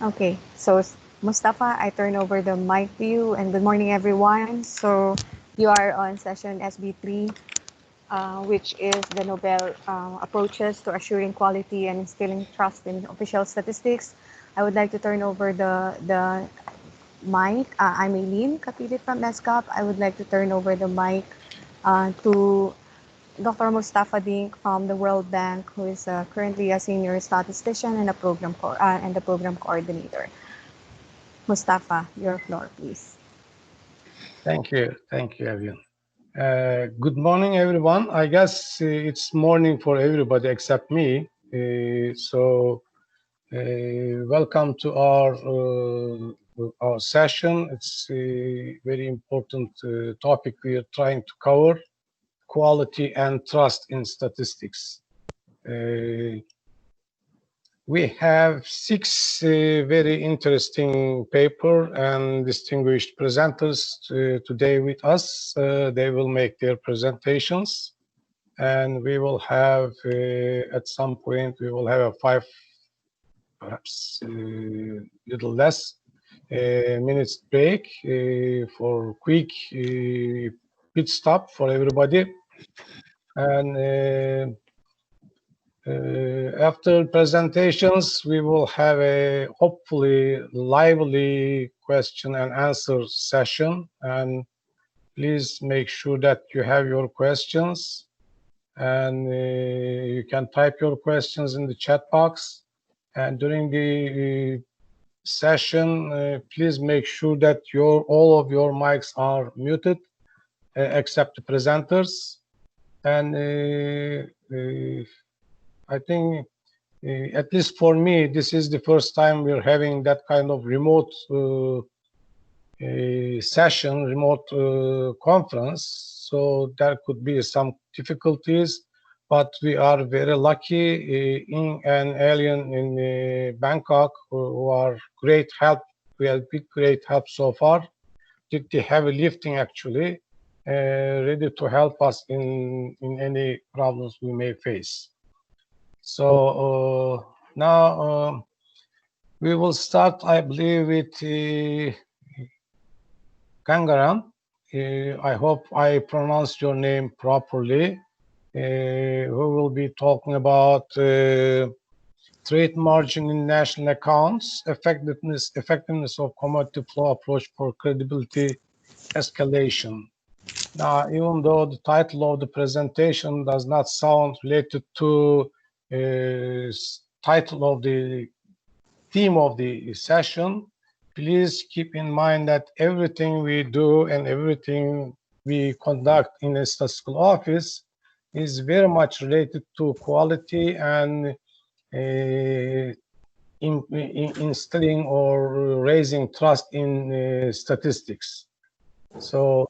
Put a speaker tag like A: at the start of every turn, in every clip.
A: Okay, so Mustafa, I turn over the mic to you, and good morning, everyone. So you are on session SB3, which is the Nobel approaches to assuring quality and instilling trust in official statistics. I would like to turn over the mic. I'm Eileen Kapili from ESCAP. I would like to turn over the mic to Dr. Mustafa Dink from the World Bank, who is currently a senior statistician and the program coordinator. Mustafa, your floor, please.
B: Thank you, everyone. Good morning, everyone. I guess it's morning for everybody except me. Welcome to our session. It's a very important topic we are trying to cover: quality and trust in statistics. We have six very interesting paper and distinguished presenters today with us. They will make their presentations, and we will have, at some point, we will have a 5, perhaps little less, minutes break for quick pit stop for everybody. And after presentations, we will have a hopefully lively question and answer session. And please make sure that you have your questions, and you can type your questions in the chat box. And during the session, please make sure that all of your mics are muted, except the presenters. And I think, at least for me, this is the first time we're having that kind of remote session, remote conference. So there could be some difficulties, but we are very lucky in an alien in Bangkok who are great help. We have been great help so far. Did the heavy lifting actually, ready to help us in any problems we may face. So now we will start, I believe, with Gangaram. I hope I pronounced your name properly. Who will be talking about trade margin in national accounts, effectiveness of commodity flow approach for credibility escalation. Now, even though the title of the presentation does not sound related to title of the theme of the session, please keep in mind that everything we do and everything we conduct in a statistical office is very much related to quality and instilling or raising trust in statistics. So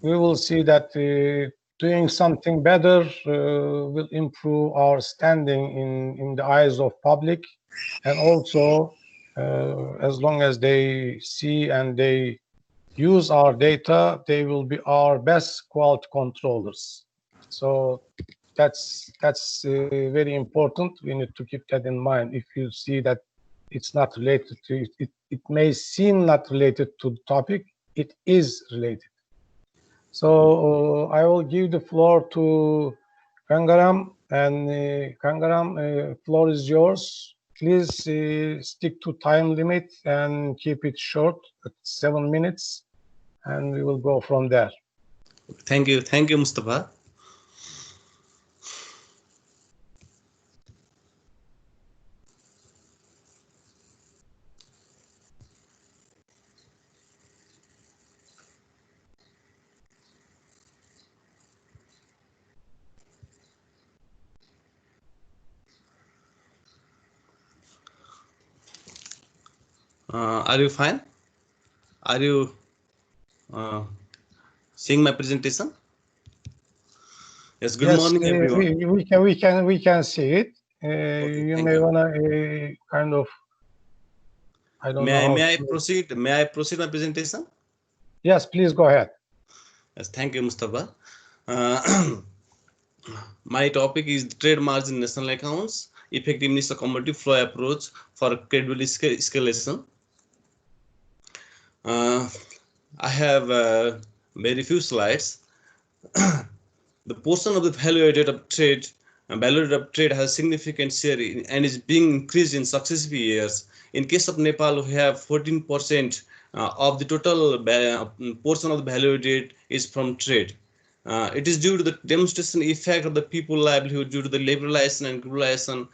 B: we will see that doing something better will improve our standing in the eyes of public, and also as long as they see and they use our data, they will be our best quality controllers. So that's very important. We need to keep that in mind. If you see that it's not related to it, it may seem not related to the topic, it is related. So I will give the floor to Gangaram, and Gangaram, floor is yours. Please stick to time limit and keep it short at 7 minutes, and we will go from there.
C: Thank you, Mustafa. Are you fine? Are you seeing my presentation? Yes. Good morning, everyone.
B: We can see it. Okay, you may wanna kind of. I don't know.
C: May I proceed? May I proceed my presentation?
B: Yes, please go ahead.
C: Yes. Thank you, Mustafa. My topic is trade margin national accounts, effectiveness of commodity flow approach for credible escalation. I have very few slides. The portion of the value added of trade has significant share and is being increased in successive years. In case of Nepal, we have 14% of the total portion of the value added is from trade. It is due to the demonstration effect of the people livelihood due to the liberalization and globalization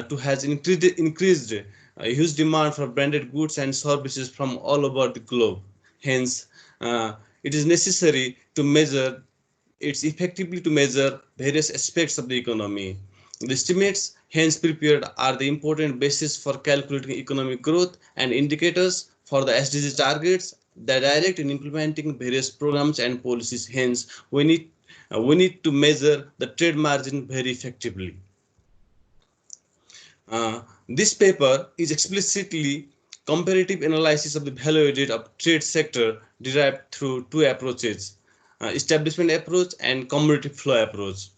C: to has increased huge demand for branded goods and services from all over the globe. Hence, it is necessary to measure it's effectively to measure various aspects of the economy. The estimates hence prepared are the important basis for calculating economic growth and indicators for the SDG targets that direct in implementing various programs and policies. Hence, we need to measure the trade margin very effectively. This paper is explicitly comparative analysis of the value added of trade sector derived through two approaches, establishment approach and commodity flow approach.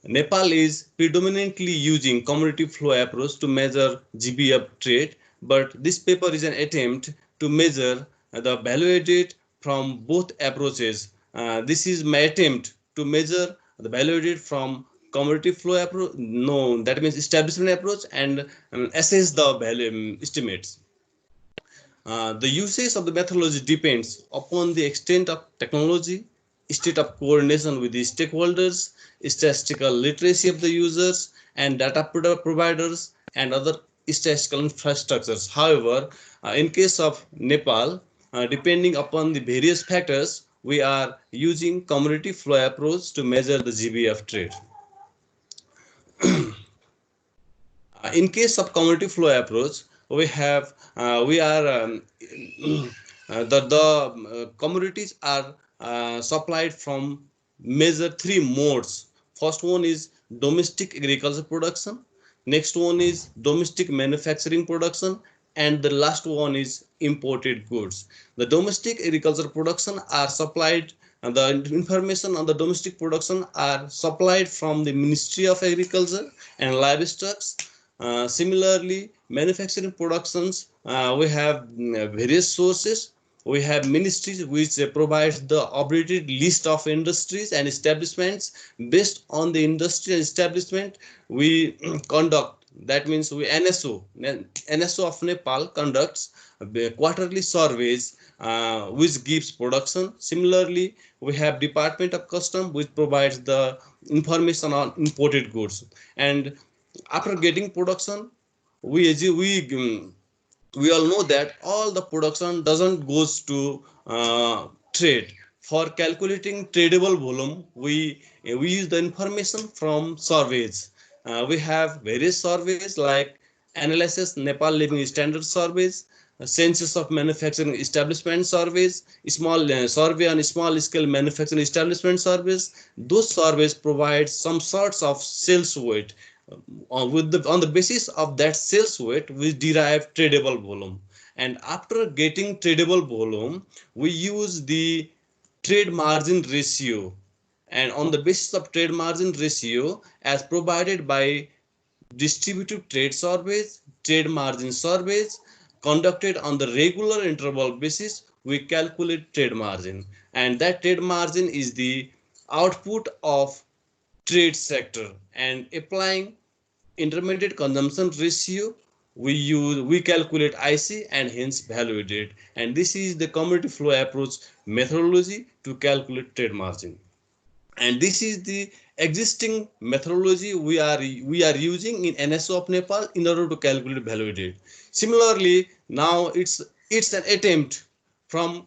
C: Nepal is predominantly using commodity flow approach to measure GB of trade, but this paper is an attempt to measure the value added from both approaches. This is my attempt to measure the value added from commodity flow approach, no, that means establishment approach, and assess the value estimates. The usage of the methodology depends upon the extent of technology, state of coordination with the stakeholders, statistical literacy of the users, and data providers and other statistical infrastructures. However, in case of Nepal, depending upon the various factors, we are using commodity flow approach to measure the GB of trade. In case of commodity flow approach, the commodities are supplied from major three modes. First one is domestic agriculture production, next one is domestic manufacturing production, and the last one is imported goods. The domestic agriculture production are supplied, and the information on the domestic production are supplied from the Ministry of Agriculture and Livestock. Similarly, manufacturing productions, we have various sources. We have ministries which provides the updated list of industries and establishments. Based on the industry and establishment, we conduct, that means we NSO of Nepal conducts quarterly surveys which gives production. Similarly, we have Department of Custom which provides the information on imported goods. And after getting production, we all know that all the production doesn't goes to trade. For calculating tradable volume, we use the information from surveys. We have various surveys like analysis Nepal living standard surveys, census of manufacturing establishment surveys, small survey on small scale manufacturing establishment surveys. Those surveys provide some sorts of sales weight. On the basis of that sales weight, we derive tradable volume. And after getting tradable volume, we use the trade margin ratio. And on the basis of trade margin ratio, as provided by distributive trade surveys, trade margin surveys conducted on the regular interval basis, we calculate trade margin. And that trade margin is the output of trade sector. And applying intermediate consumption ratio, we calculate IC and hence value added. And this is the commodity flow approach methodology to calculate trade margin. And this is the existing methodology we are using in NSO of Nepal in order to calculate value added. Similarly, now it's an attempt from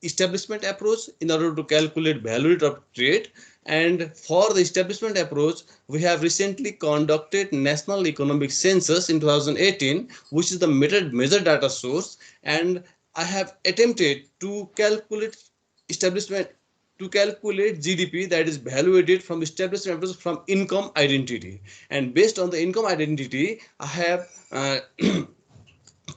C: establishment approach in order to calculate value of trade. And for the establishment approach, we have recently conducted National Economic Census in 2018, which is the major data source. And I have attempted to calculate GDP, that is value added from establishment approach from income identity. And based on the income identity, I have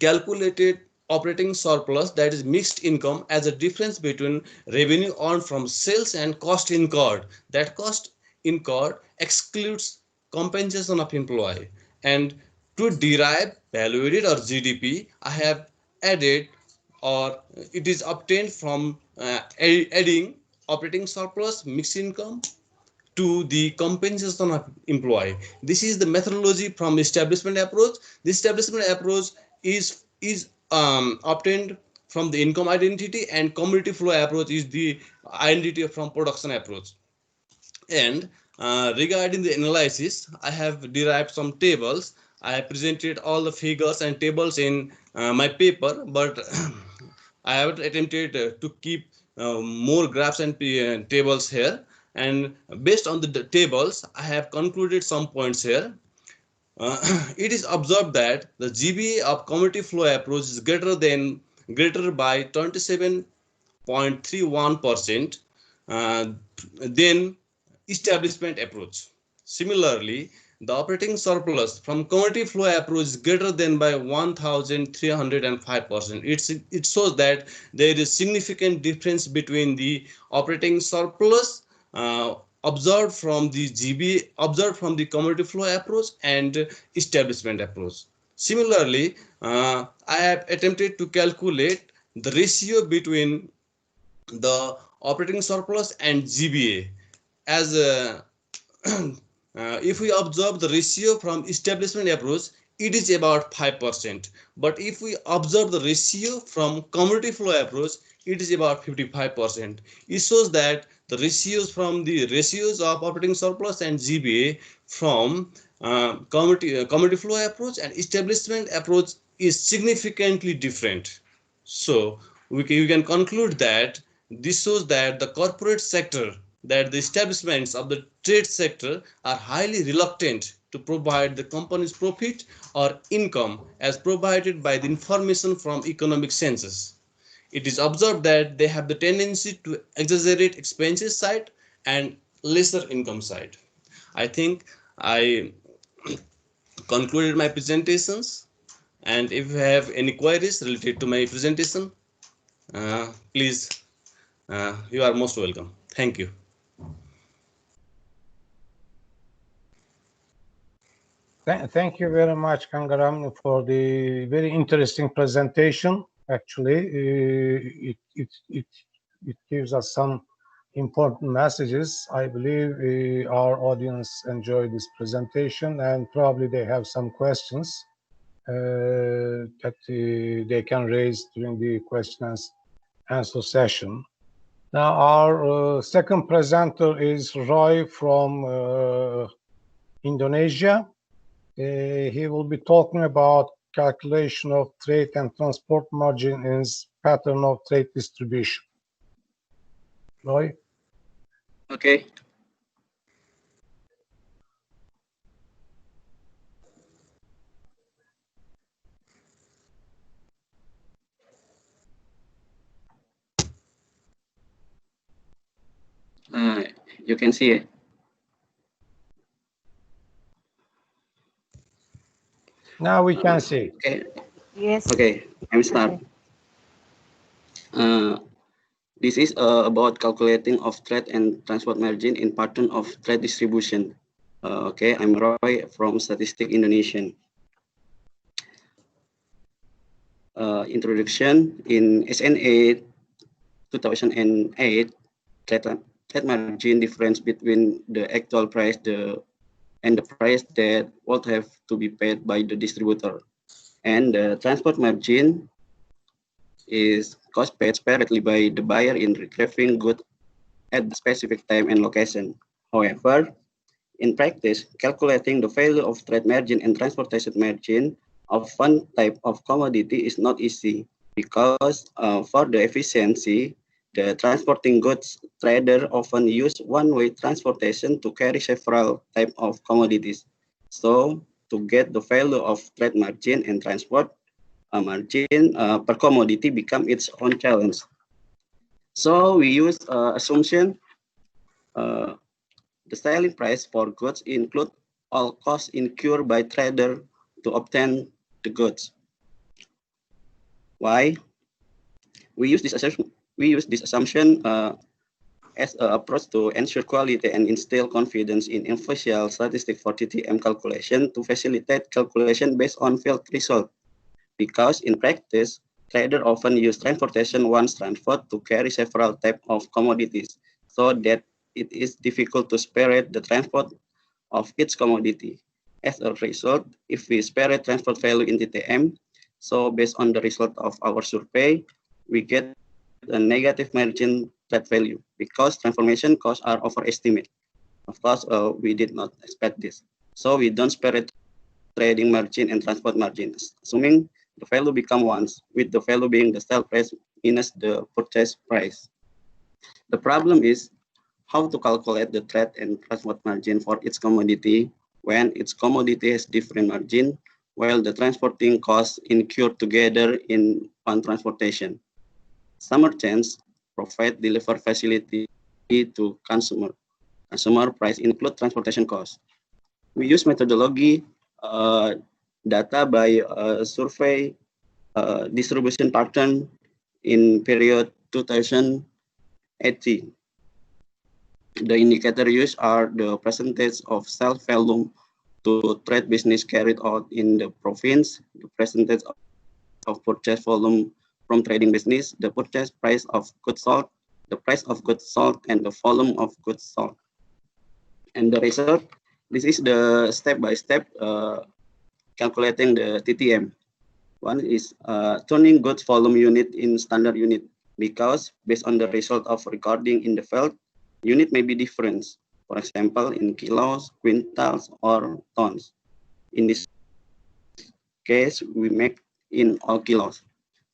C: calculated operating surplus, that is mixed income, as a difference between revenue earned from sales and cost incurred. That cost incurred excludes compensation of employee. And to derive value added or GDP, I have added, or it is obtained from adding operating surplus, mixed income to the compensation of employee. This is the methodology from establishment approach. This establishment approach is obtained from the income identity, and commodity flow approach is the identity from production approach. And regarding the analysis, I have derived some tables. I have presented all the figures and tables in my paper, but I have attempted to keep more graphs and tables here. And based on the tables, I have concluded some points here. It is observed that the GBA of commodity flow approach is greater by 27.31% than establishment approach. Similarly, the operating surplus from commodity flow approach is greater than by 1305%. It shows that there is significant difference between the operating surplus observed from the observed from the commodity flow approach and establishment approach. Similarly, I have attempted to calculate the ratio between the operating surplus and GBA, as if we observe the ratio from establishment approach, it is about 5%. But if we observe the ratio from commodity flow approach, it is about 55%. It shows that the ratios of operating surplus and GBA from commodity flow approach and establishment approach is significantly different. So we can conclude that this shows that the corporate sector, that the establishments of the trade sector are highly reluctant to provide the company's profit or income as provided by the information from economic census. It is observed that they have the tendency to exaggerate expenses side and lesser income side. I think I concluded my presentations, and if you have any queries related to my presentation, please, you are most welcome. Thank you.
B: Thank you very much, Kangaram, for the very interesting presentation. Actually, it gives us some important messages. I believe our audience enjoyed this presentation, and probably they have some questions that they can raise during the question and answer session. Now, our second presenter is Roy from Indonesia. He will be talking about calculation of trade and transport margin in pattern of trade distribution. Roy?
D: Okay. You can see it.
B: Now we can see.
D: Okay.
A: Yes.
D: Okay. I'm start. This is about calculating of trade and transport margin in pattern of trade distribution. Okay, I'm Roy from Statistic Indonesia. Introduction. In SNA 2008, trade margin difference between the actual price and the price that would have to be paid by the distributor. And the transport margin is cost paid separately by the buyer in retrieving goods at the specific time and location. However, in practice, calculating the value of trade margin and transportation margin of one type of commodity is not easy because for the efficiency, the transporting goods trader often use one-way transportation to carry several types of commodities. So, to get the value of trade margin and transport margin per commodity become its own challenge. So, we use assumption the selling price for goods include all costs incurred by trader to obtain the goods. Why? We use this assumption as an approach to ensure quality and instill confidence in official statistics for TTM calculation to facilitate calculation based on field result. Because in practice, traders often use transportation once transport to carry several types of commodities, so that it is difficult to separate the transport of each commodity. As a result, if we separate transport value in TTM, so based on the result of our survey, we get a negative margin trade value because transformation costs are overestimated. Of course, we did not expect this. So we don't separate trading margin and transport margins, assuming the value become ones, with the value being the sale price minus the purchase price. The problem is how to calculate the trade and transport margin for each commodity when each commodity has different margin, while the transporting costs incurred together in one transportation. Some merchants provide deliver facility to consumer. Consumer price include transportation costs. We use methodology data by survey distribution pattern in period 2018. The indicator used are the percentage of sales volume to trade business carried out in the province, the percentage of purchase volume from trading business, the purchase price of goods sold, the price of goods sold, and the volume of goods sold. And the result, this is the step-by-step calculating the TTM. One is turning goods volume unit in standard unit, because based on the result of recording in the field, unit may be different. For example, in kilos, quintals, or tons. In this case, we make in all kilos.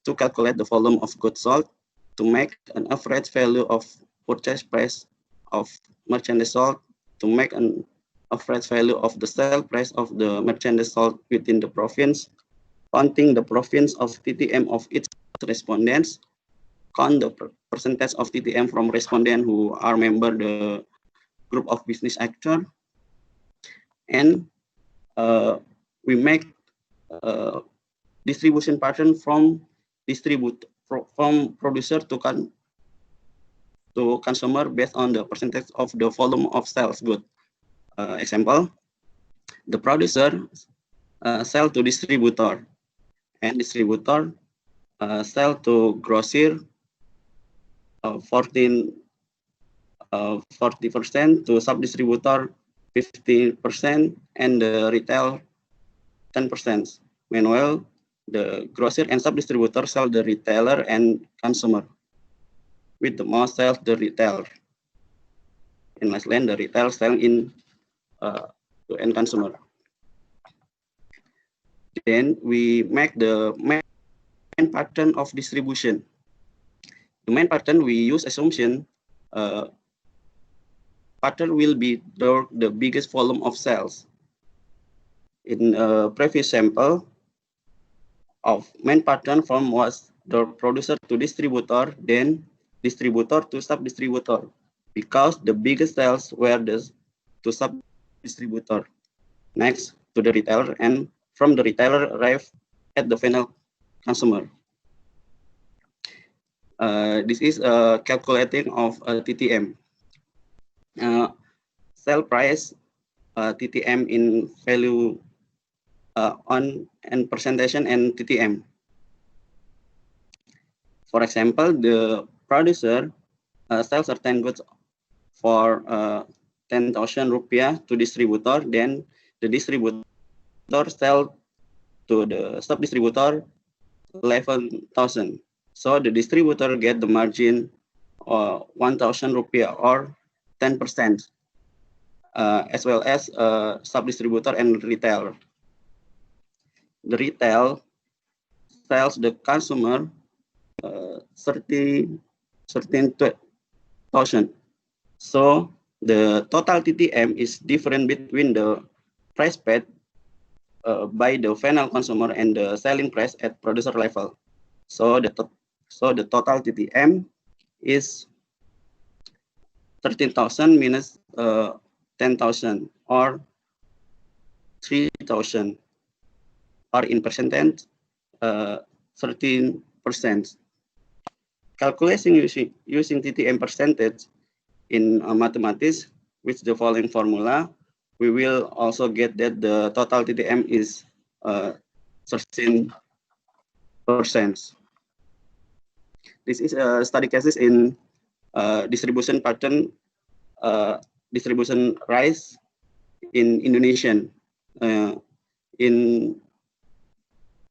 D: To calculate the volume of goods sold, to make an average value of purchase price of merchandise sold, to make an average value of the sale price of the merchandise sold within the province, counting the province of TTM of each respondents, count the percentage of TTM from respondent who are member the group of business actor, and we make distribution pattern from producer to consumer based on the percentage of the volume of sales good. Example, the producer sell to distributor, and distributor sell to grocer 40% to sub-distributor 50%, and the retail 10%. Meanwhile, the grocer and sub-distributor sell the retailer and consumer, with the most sales the retailer. In last line, the retail sell in to end consumer. Then we make the main pattern of distribution. The main pattern we use assumption pattern will be the biggest volume of sales. In a previous sample of main pattern from was the producer to distributor, then distributor to sub-distributor, because the biggest sales were to sub-distributor. Next to the retailer, and from the retailer arrive at the final consumer. This is calculating of TTM. Sale price TTM in value on and percentage and TTM. For example, the producer sells certain goods for 10,000 rupiah to distributor, then the distributor sell to the sub-distributor 11,000. So the distributor get the margin 1,000 rupiah or 10%, as well as sub-distributor and retailer. The retail sells the consumer 13,000. So the total TTM is different between the price paid by the final consumer and the selling price at producer level. So the total TTM is 13,000 minus 10,000 or 3,000, or in percentage 13%. Calculation using TTM percentage in mathematics with the following formula, we will also get that the total TTM is 13%. This is a study cases in distribution pattern, distribution rise in Indonesia in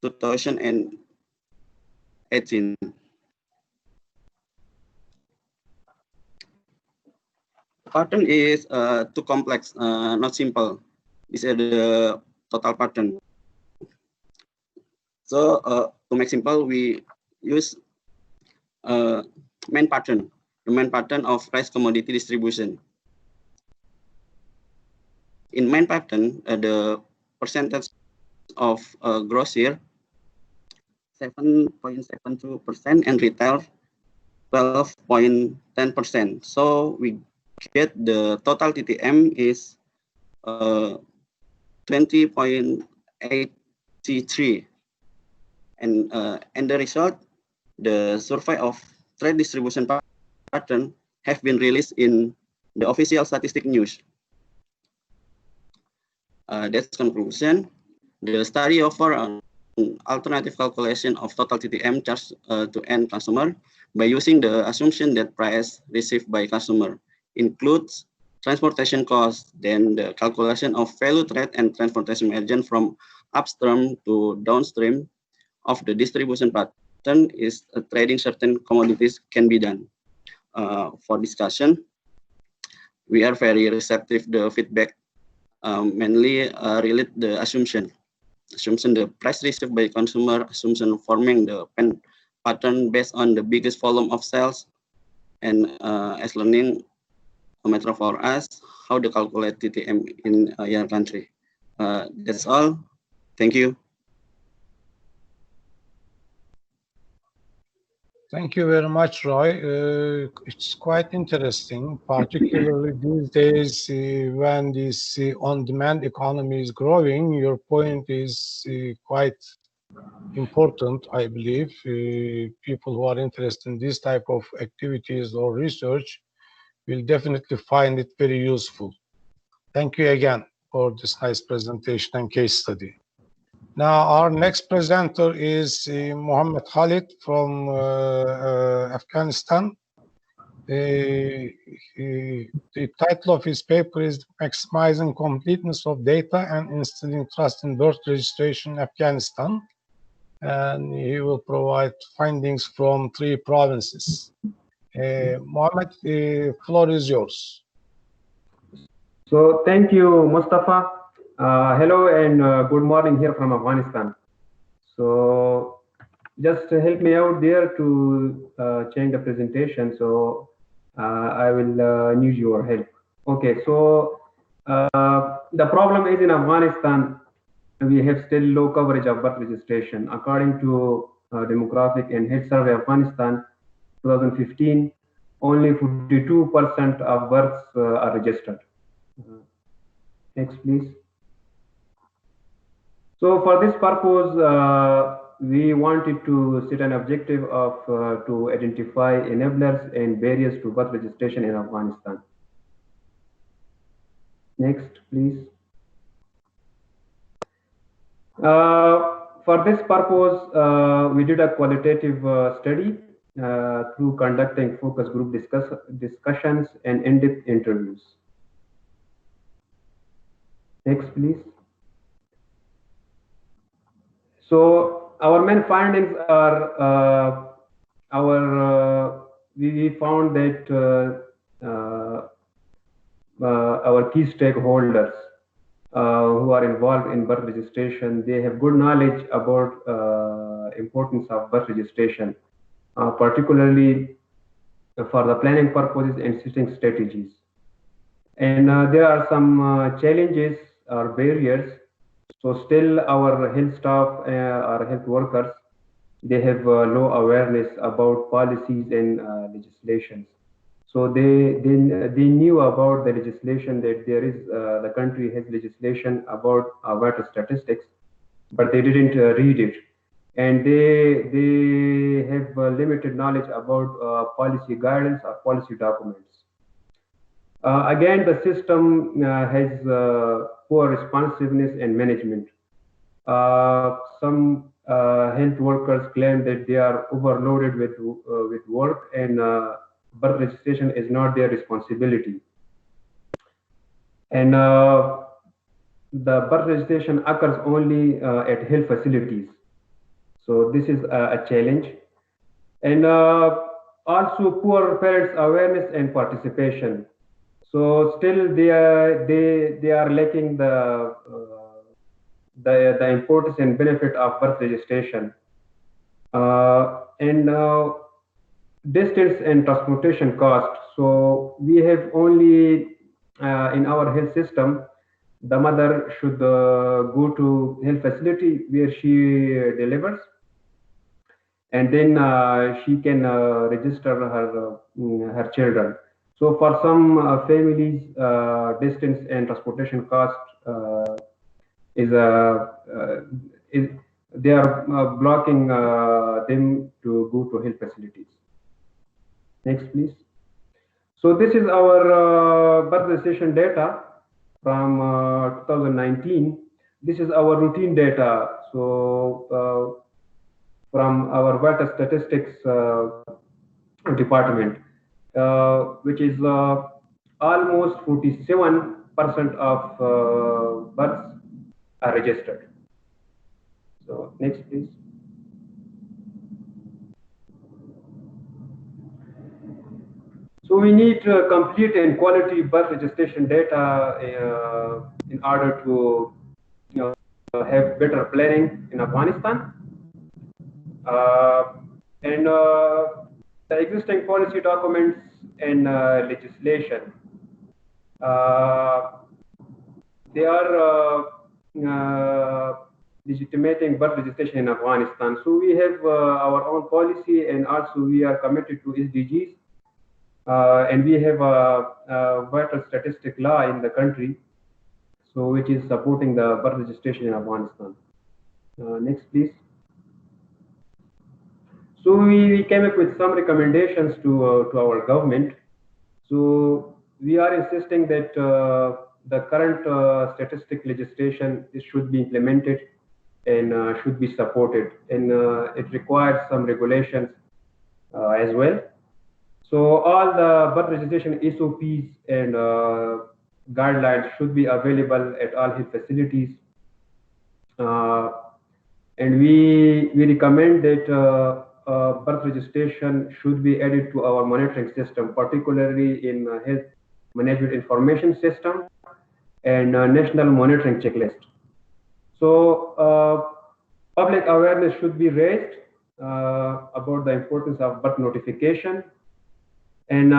D: 2018. Pattern is too complex, not simple. This is the total pattern. So to make simple, we use main pattern, the main pattern of price commodity distribution. In main pattern, the percentage of gross here 7.72% and retail 12.10%. So we get the total TTM is 20.83, and the result, the survey of trade distribution pattern have been released in the official statistic news. That's conclusion. The study offer an alternative calculation of total TTM charged to end customer by using the assumption that price received by customer includes transportation costs, then the calculation of value trade and transportation margin from upstream to downstream of the distribution pattern is trading certain commodities can be done. For discussion, we are very receptive the feedback, mainly relate the assumption the price received by consumer, assumption forming the pattern based on the biggest volume of sales, and as learning matter for us how to calculate TTM in your country. That's all. Thank you.
B: Thank you very much, Roy. It's quite interesting, particularly these days when this on-demand economy is growing. Your point is quite important, I believe. People who are interested in this type of activities or research will definitely find it very useful. Thank you again for this nice presentation and case study. Now, our next presenter is Mohammed Khalid from Afghanistan. The title of his paper is Maximizing Completeness of Data and Instilling Trust in Birth Registration in Afghanistan. And he will provide findings from 3 provinces. Mohammed, the floor is yours.
E: So thank you, Mustafa. Hello and good morning here from Afghanistan. So just help me out there to change the presentation. So I will need your help. Okay, so the problem is in Afghanistan, we have still low coverage of birth registration. According to Demographic and Health Survey Afghanistan 2015, only 42% of births are registered. Next, please. So for this purpose, we wanted to set an objective of to identify enablers and barriers to birth registration in Afghanistan. Next, please. For this purpose, we did a qualitative study through conducting focus group discussions and in-depth interviews. Next, please. So our main findings are we found that our key stakeholders who are involved in birth registration, they have good knowledge about importance of birth registration, particularly for the planning purposes and setting strategies. And there are some challenges or barriers. So still our health staff or health workers, they have low awareness about policies and legislations. So they knew about the legislation that there is, the country has legislation about water statistics, but they didn't read it. And they have limited knowledge about policy guidance or policy documents. Again, the system has poor responsiveness and management. Some health workers claim that they are overloaded with work, and birth registration is not their responsibility. And the birth registration occurs only at health facilities. So this is a challenge. And also poor parents' awareness and participation. So still they are lacking the importance and benefit of birth registration. And distance and transportation cost. So we have only in our health system, the mother should go to health facility where she delivers, and then she can register her children. So for some families, distance and transportation cost is they are blocking them to go to health facilities. Next, please. So this is our birth registration data from 2019. This is our routine data. So from our Bhutan statistics department, which is almost 47% of births are registered. So next, please. So we need complete and quality birth registration data in order to have better planning in Afghanistan. And the existing policy documents and legislation, they are legitimating birth registration in Afghanistan. So we have our own policy, and also we are committed to SDGs. And we have a vital statistic law in the country, so which is supporting the birth registration in Afghanistan. Next, please. So we came up with some recommendations to our government. So we are insisting that the current statistic legislation should be implemented and should be supported, and it requires some regulations as well. So all the birth registration SOPs and guidelines should be available at all health facilities. And we recommend that birth registration should be added to our monitoring system, particularly in health management information system and national monitoring checklist. So public awareness should be raised about the importance of birth notification. And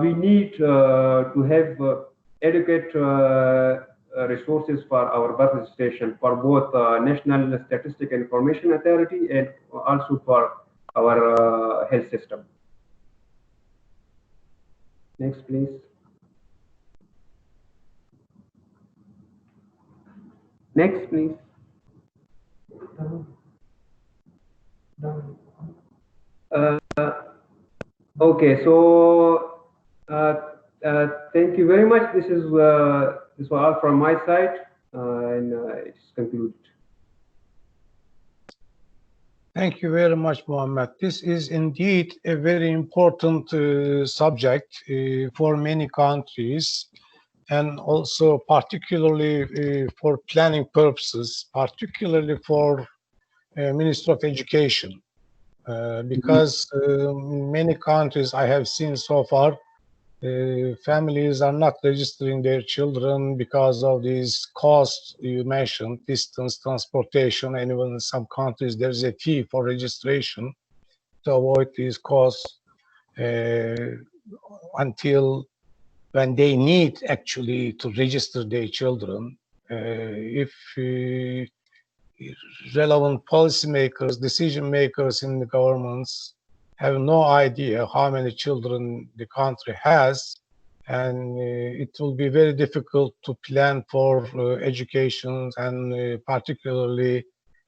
E: we need to have adequate resources for our birth registration for both National Statistic Information Authority and also for our health system. Next, please. Next, please. Okay, so thank you very much. This was all from my side, and it's concluded.
B: Thank you very much, Mohammed. This is indeed a very important subject for many countries, and also particularly for planning purposes, particularly for Ministry of Education, because many countries I have seen so far, families are not registering their children because of these costs you mentioned, distance, transportation, and even in some countries there's a fee for registration to avoid these costs until when they need actually to register their children. If relevant policymakers, decision makers in the governments have no idea how many children the country has, and it will be very difficult to plan for education and particularly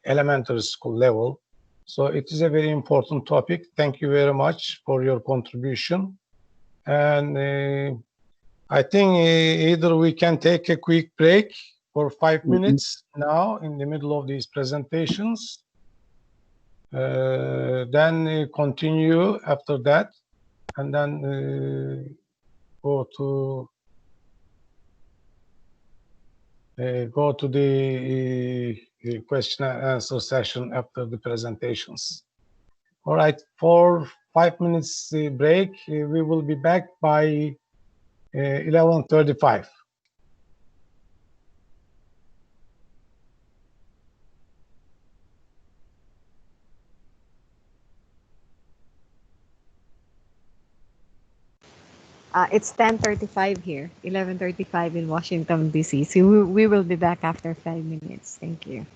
B: elementary school level. So it is a very important topic. Thank you very much for your contribution. And I think either we can take a quick break for 5 minutes now in the middle of these presentations, then continue after that, and then go to the question and answer session after the presentations. All right, for 5 minutes break, we will be back by 11:35.
A: It's 10:35 here, 11:35 in Washington, D.C. So we will be back after 5 minutes. Thank you.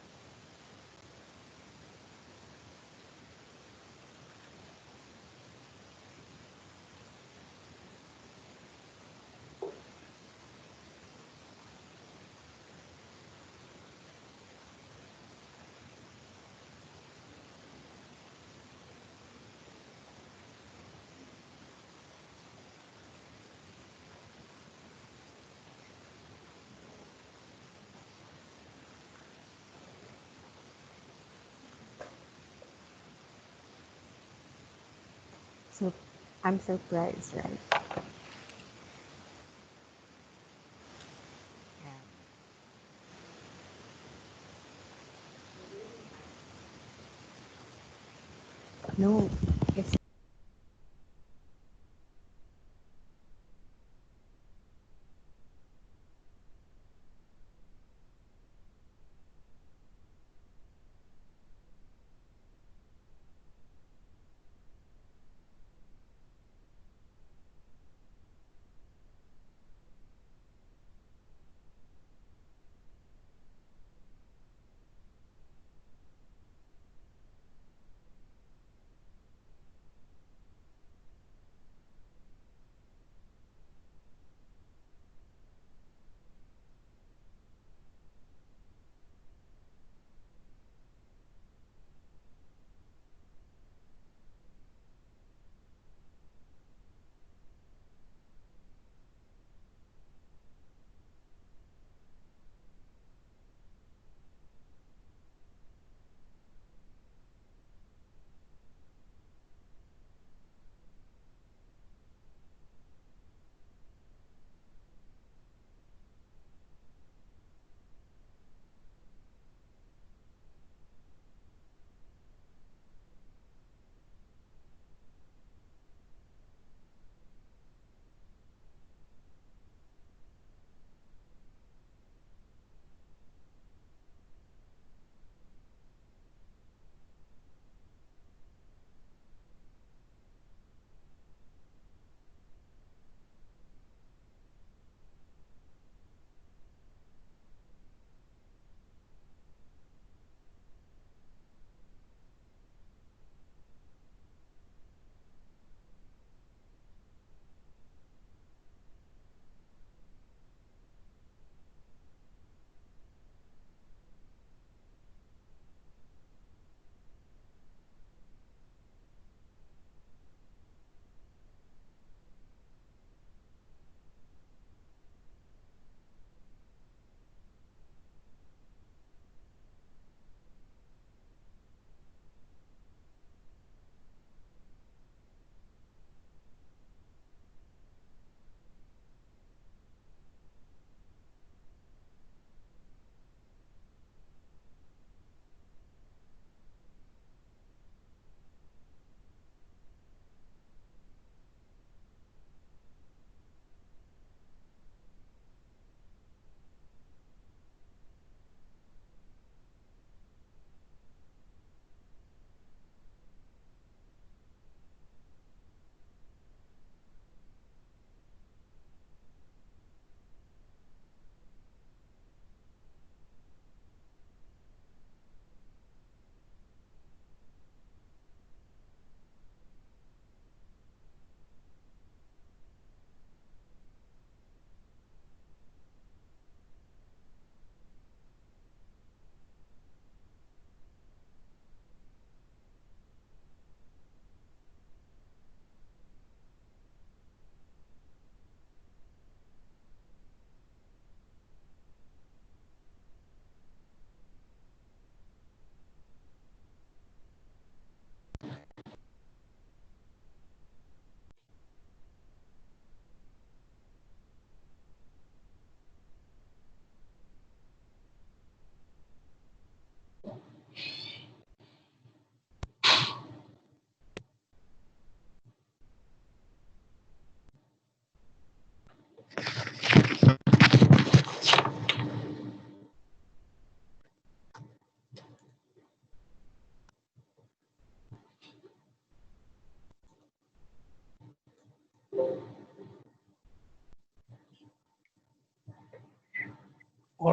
A: So I'm surprised, right? No, it's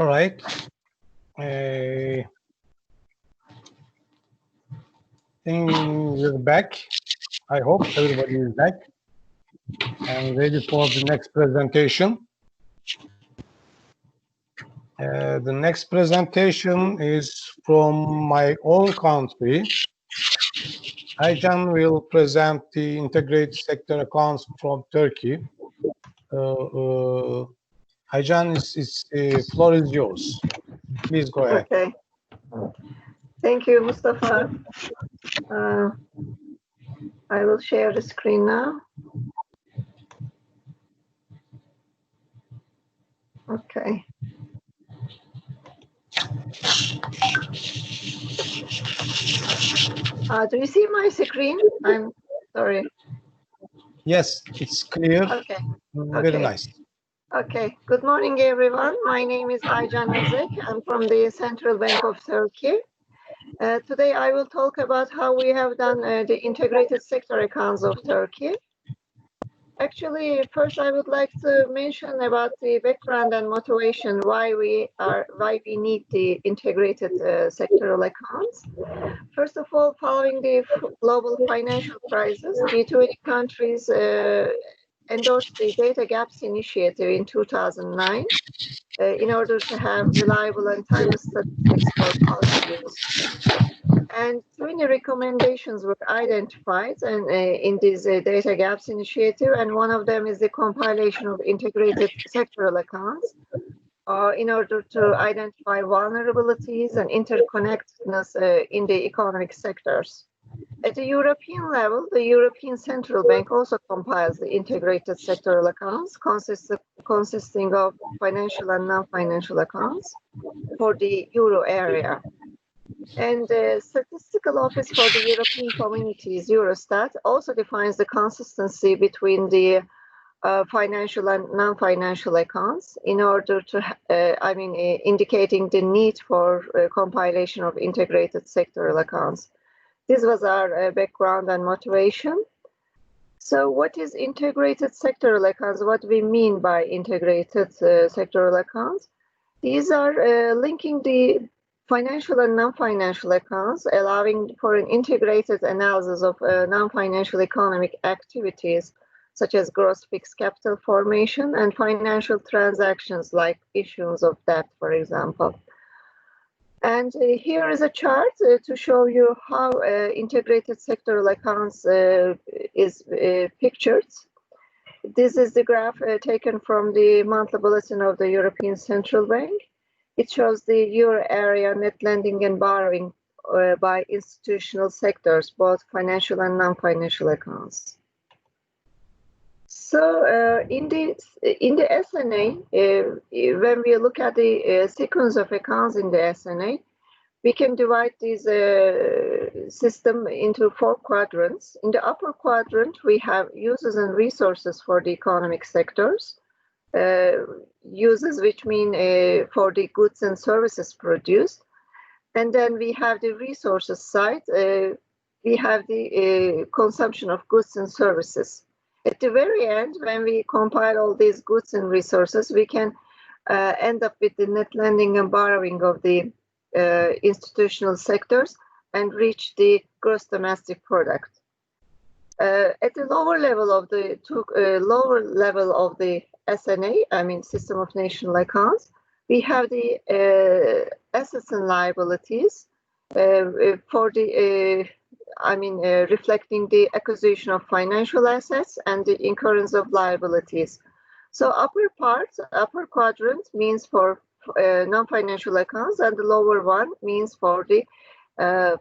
B: All right. I think we're back. I hope everybody is back and ready for the next presentation. The next presentation is from my own country. Aycan will present the integrated sector accounts from Turkey. Aycan, floor is yours. Please go ahead.
F: Okay. Thank you, Mustafa. I will share the screen now. Okay. Do you see my screen? I'm sorry.
B: Yes, it's clear.
F: Okay.
B: Very nice.
F: Okay. Good morning, everyone. My name is Aycan Özek. I'm from the Central Bank of Turkey. Today, I will talk about how we have done the integrated sector accounts of Turkey. Actually, first, I would like to mention about the background and motivation why we need the integrated sectoral accounts. First of all, following the global financial crisis, G20 countries endorsed the Data Gaps Initiative in 2009 in order to have reliable and timely statistics for policy use. And 20 recommendations were identified in this Data Gaps Initiative, and one of them is the compilation of integrated sectoral accounts in order to identify vulnerabilities and interconnectedness in the economic sectors. At the European level, the European Central Bank also compiles the integrated sectoral accounts consisting of financial and non-financial accounts for the Euro area. And the Statistical Office for the European Communities, Eurostat, also defines the consistency between the financial and non-financial accounts in order to, indicating the need for compilation of integrated sectoral accounts. This was our background and motivation. So what is integrated sectoral accounts? What do we mean by integrated sectoral accounts? These are linking the financial and non-financial accounts, allowing for an integrated analysis of non-financial economic activities, such as gross fixed capital formation and financial transactions like issuance of debt, for example. And here is a chart to show you how integrated sectoral accounts is pictured. This is the graph taken from the monthly bulletin of the European Central Bank. It shows the Euro area net lending and borrowing by institutional sectors, both financial and non-financial accounts. So in the SNA, when we look at the sequence of accounts in the SNA, we can divide this system into 4 quadrants. In the upper quadrant, we have uses and resources for the economic sectors. Uses, which mean for the goods and services produced. And then we have the resources side. We have the consumption of goods and services. At the very end, when we compile all these goods and resources, we can end up with the net lending and borrowing of the institutional sectors and reach the gross domestic product. At the lower level of the SNA, I mean System of National Accounts, we have the assets and liabilities for the reflecting the acquisition of financial assets and the incurrence of liabilities. So upper quadrant means for non-financial accounts, and the lower one means for the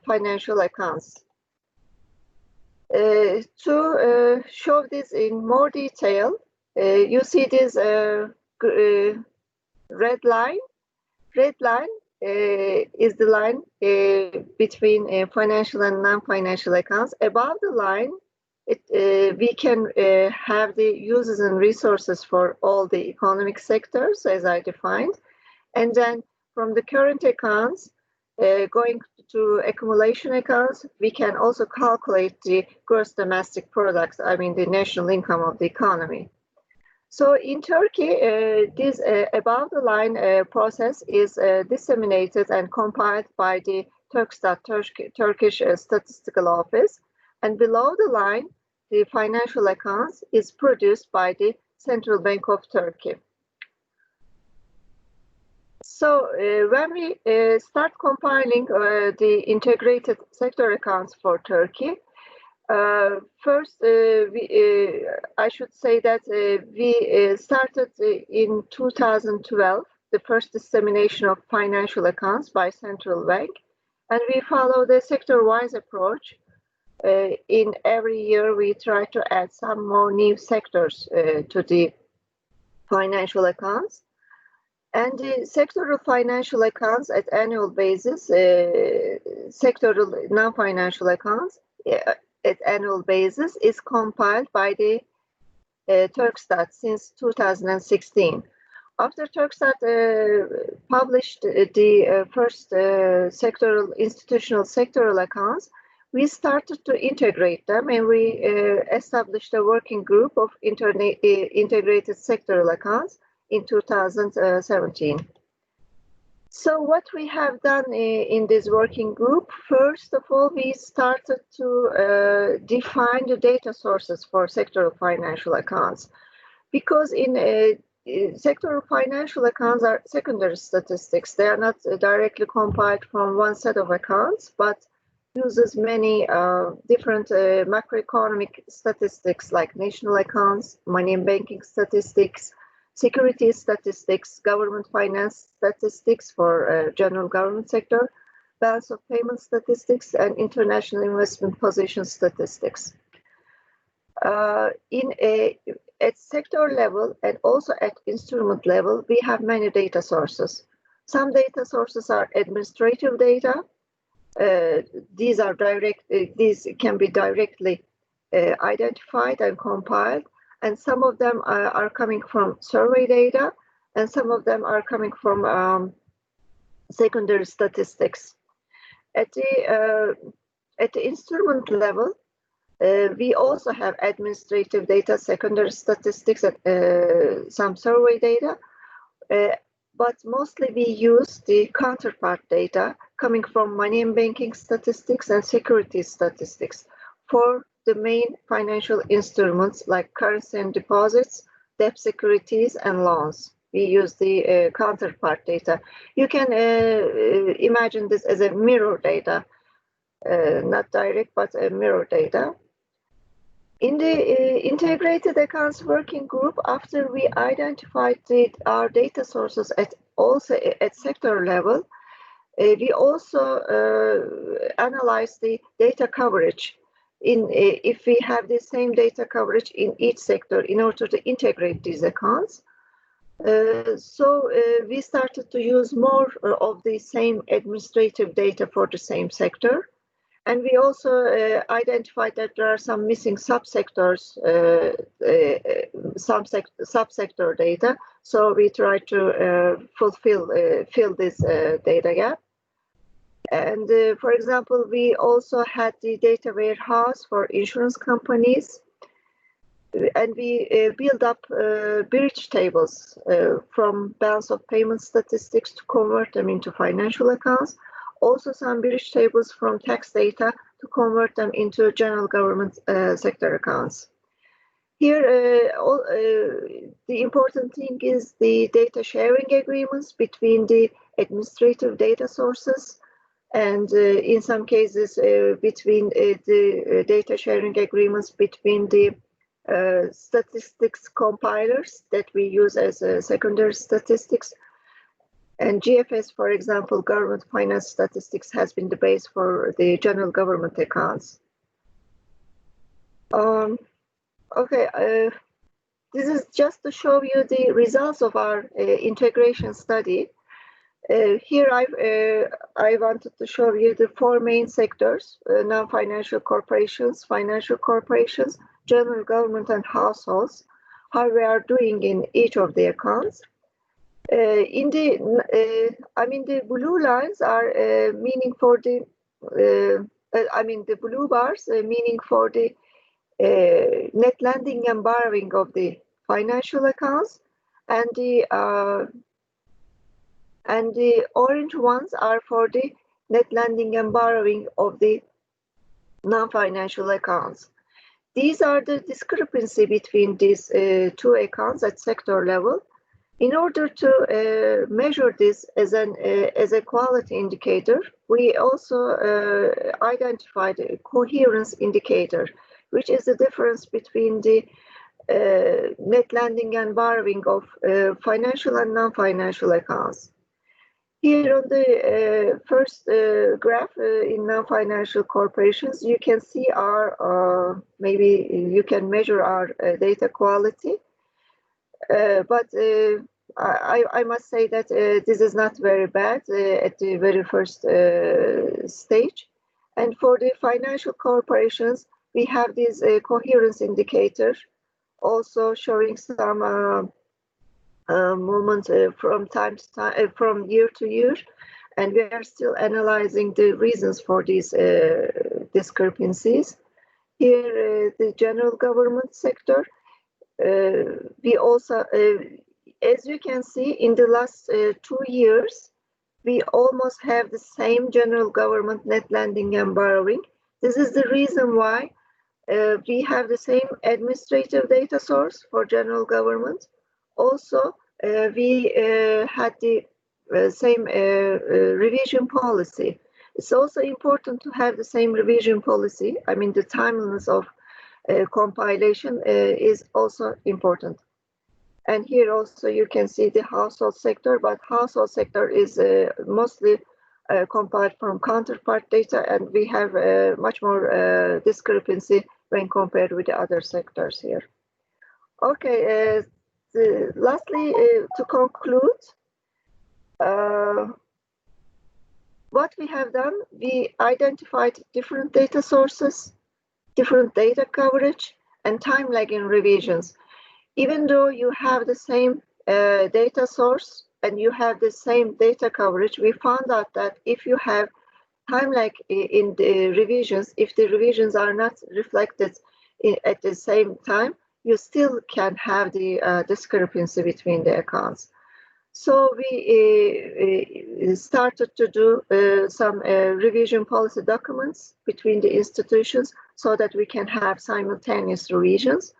F: financial accounts. To show this in more detail, you see this red line. Red line is the line between financial and non-financial accounts. Above the line, we can have the uses and resources for all the economic sectors, as I defined. And then from the current accounts, going to accumulation accounts, we can also calculate the gross domestic product, I mean the national income of the economy. So in Turkey, this above the line process is disseminated and compiled by the Turkstat, Turkish Statistical Office, and below the line, the financial accounts is produced by the Central Bank of Turkey. So when we start compiling the integrated sector accounts for Turkey, first, I should say that we started in 2012, the first dissemination of financial accounts by Central Bank, and we follow the sector-wise approach. In every year, we try to add some more new sectors to the financial accounts. And the sectoral financial accounts at annual basis, sectoral non-financial accounts at annual basis is compiled by the Turkstat since 2016. After Turkstat published the first sectoral institutional sectoral accounts, we started to integrate them, and we established a working group of integrated sectoral accounts in 2017. So what we have done in this working group, first of all, we started to define the data sources for sectoral financial accounts, because in sectoral financial accounts are secondary statistics. They are not directly compiled from one set of accounts, but uses many different macroeconomic statistics like national accounts, money and banking statistics, security statistics, government finance statistics for general government sector, balance of payment statistics, and international investment position statistics. At sector level and also at instrument level, we have many data sources. Some data sources are administrative data. These can be directly identified and compiled, and some of them are coming from survey data, and some of them are coming from secondary statistics. At the instrument level, we also have administrative data, secondary statistics, and some survey data, but mostly we use the counterpart data coming from money and banking statistics and security statistics for the main financial instruments like currency and deposits, debt securities, and loans. We use the counterpart data. You can imagine this as a mirror data, not direct, but a mirror data. In the integrated accounts working group, after we identified our data sources also at sector level, we also analyzed the data coverage if we have the same data coverage in each sector in order to integrate these accounts. So we started to use more of the same administrative data for the same sector. And we also identified that there are some missing subsectors, subsector data. So we try to fill this data gap. And for example, we also had the data warehouse for insurance companies. And we build up bridge tables from balance of payment statistics to convert them into financial accounts. Also some bridge tables from tax data to convert them into general government sector accounts. Here, the important thing is the data sharing agreements between the administrative data sources, and in some cases between the data sharing agreements between the statistics compilers that we use as secondary statistics. And GFS, for example, government finance statistics, has been the base for the general government accounts. This is just to show you the results of our integration study. Here I wanted to show you the four main sectors: non-financial corporations, financial corporations, general government, and households, how we are doing in each of the accounts. The blue lines are meaning for the, the blue bars meaning for the net lending and borrowing of the financial accounts, and the orange ones are for the net lending and borrowing of the non-financial accounts. These are the discrepancy between these two accounts at sector level. In order to measure this as a quality indicator, we also identified a coherence indicator, which is the difference between the net lending and borrowing of financial and non-financial accounts. Here on the first graph in non-financial corporations, you can see our, maybe you can measure our data quality. But I must say that this is not very bad at the very first stage. And for the financial corporations, we have this coherence indicator also showing some movement from time to time, from year to year. And we are still analyzing the reasons for these discrepancies. Here, the general government sector, we also, as you can see, in the last 2 years, we almost have the same general government net lending and borrowing. This is the reason why we have the same administrative data source for general government. Also, we had the same revision policy. It's also important to have the same revision policy. I mean, the timeliness of compilation is also important. And here also you can see the household sector, but household sector is mostly compiled from counterpart data, and we have much more discrepancy when compared with the other sectors here. Okay, lastly, to conclude, what we have done, we identified different data sources, different data coverage, and time lag in revisions. Even though you have the same data source and you have the same data coverage, we found out that if you have time lag in the revisions, if the revisions are not reflected at the same time, you still can have the discrepancy between the accounts. So we started to do some revision policy documents between the institutions so that we can have simultaneous revisions.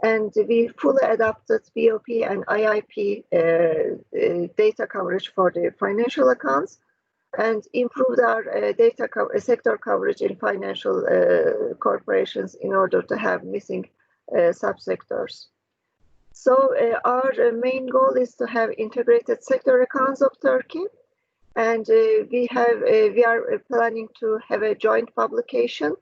F: And we fully adopted BOP and IIP data coverage for the financial accounts and improved our data sector coverage in financial corporations in order to have missing subsectors. So our main goal is to have integrated sector accounts of Turkey, and we are planning to have a joint publication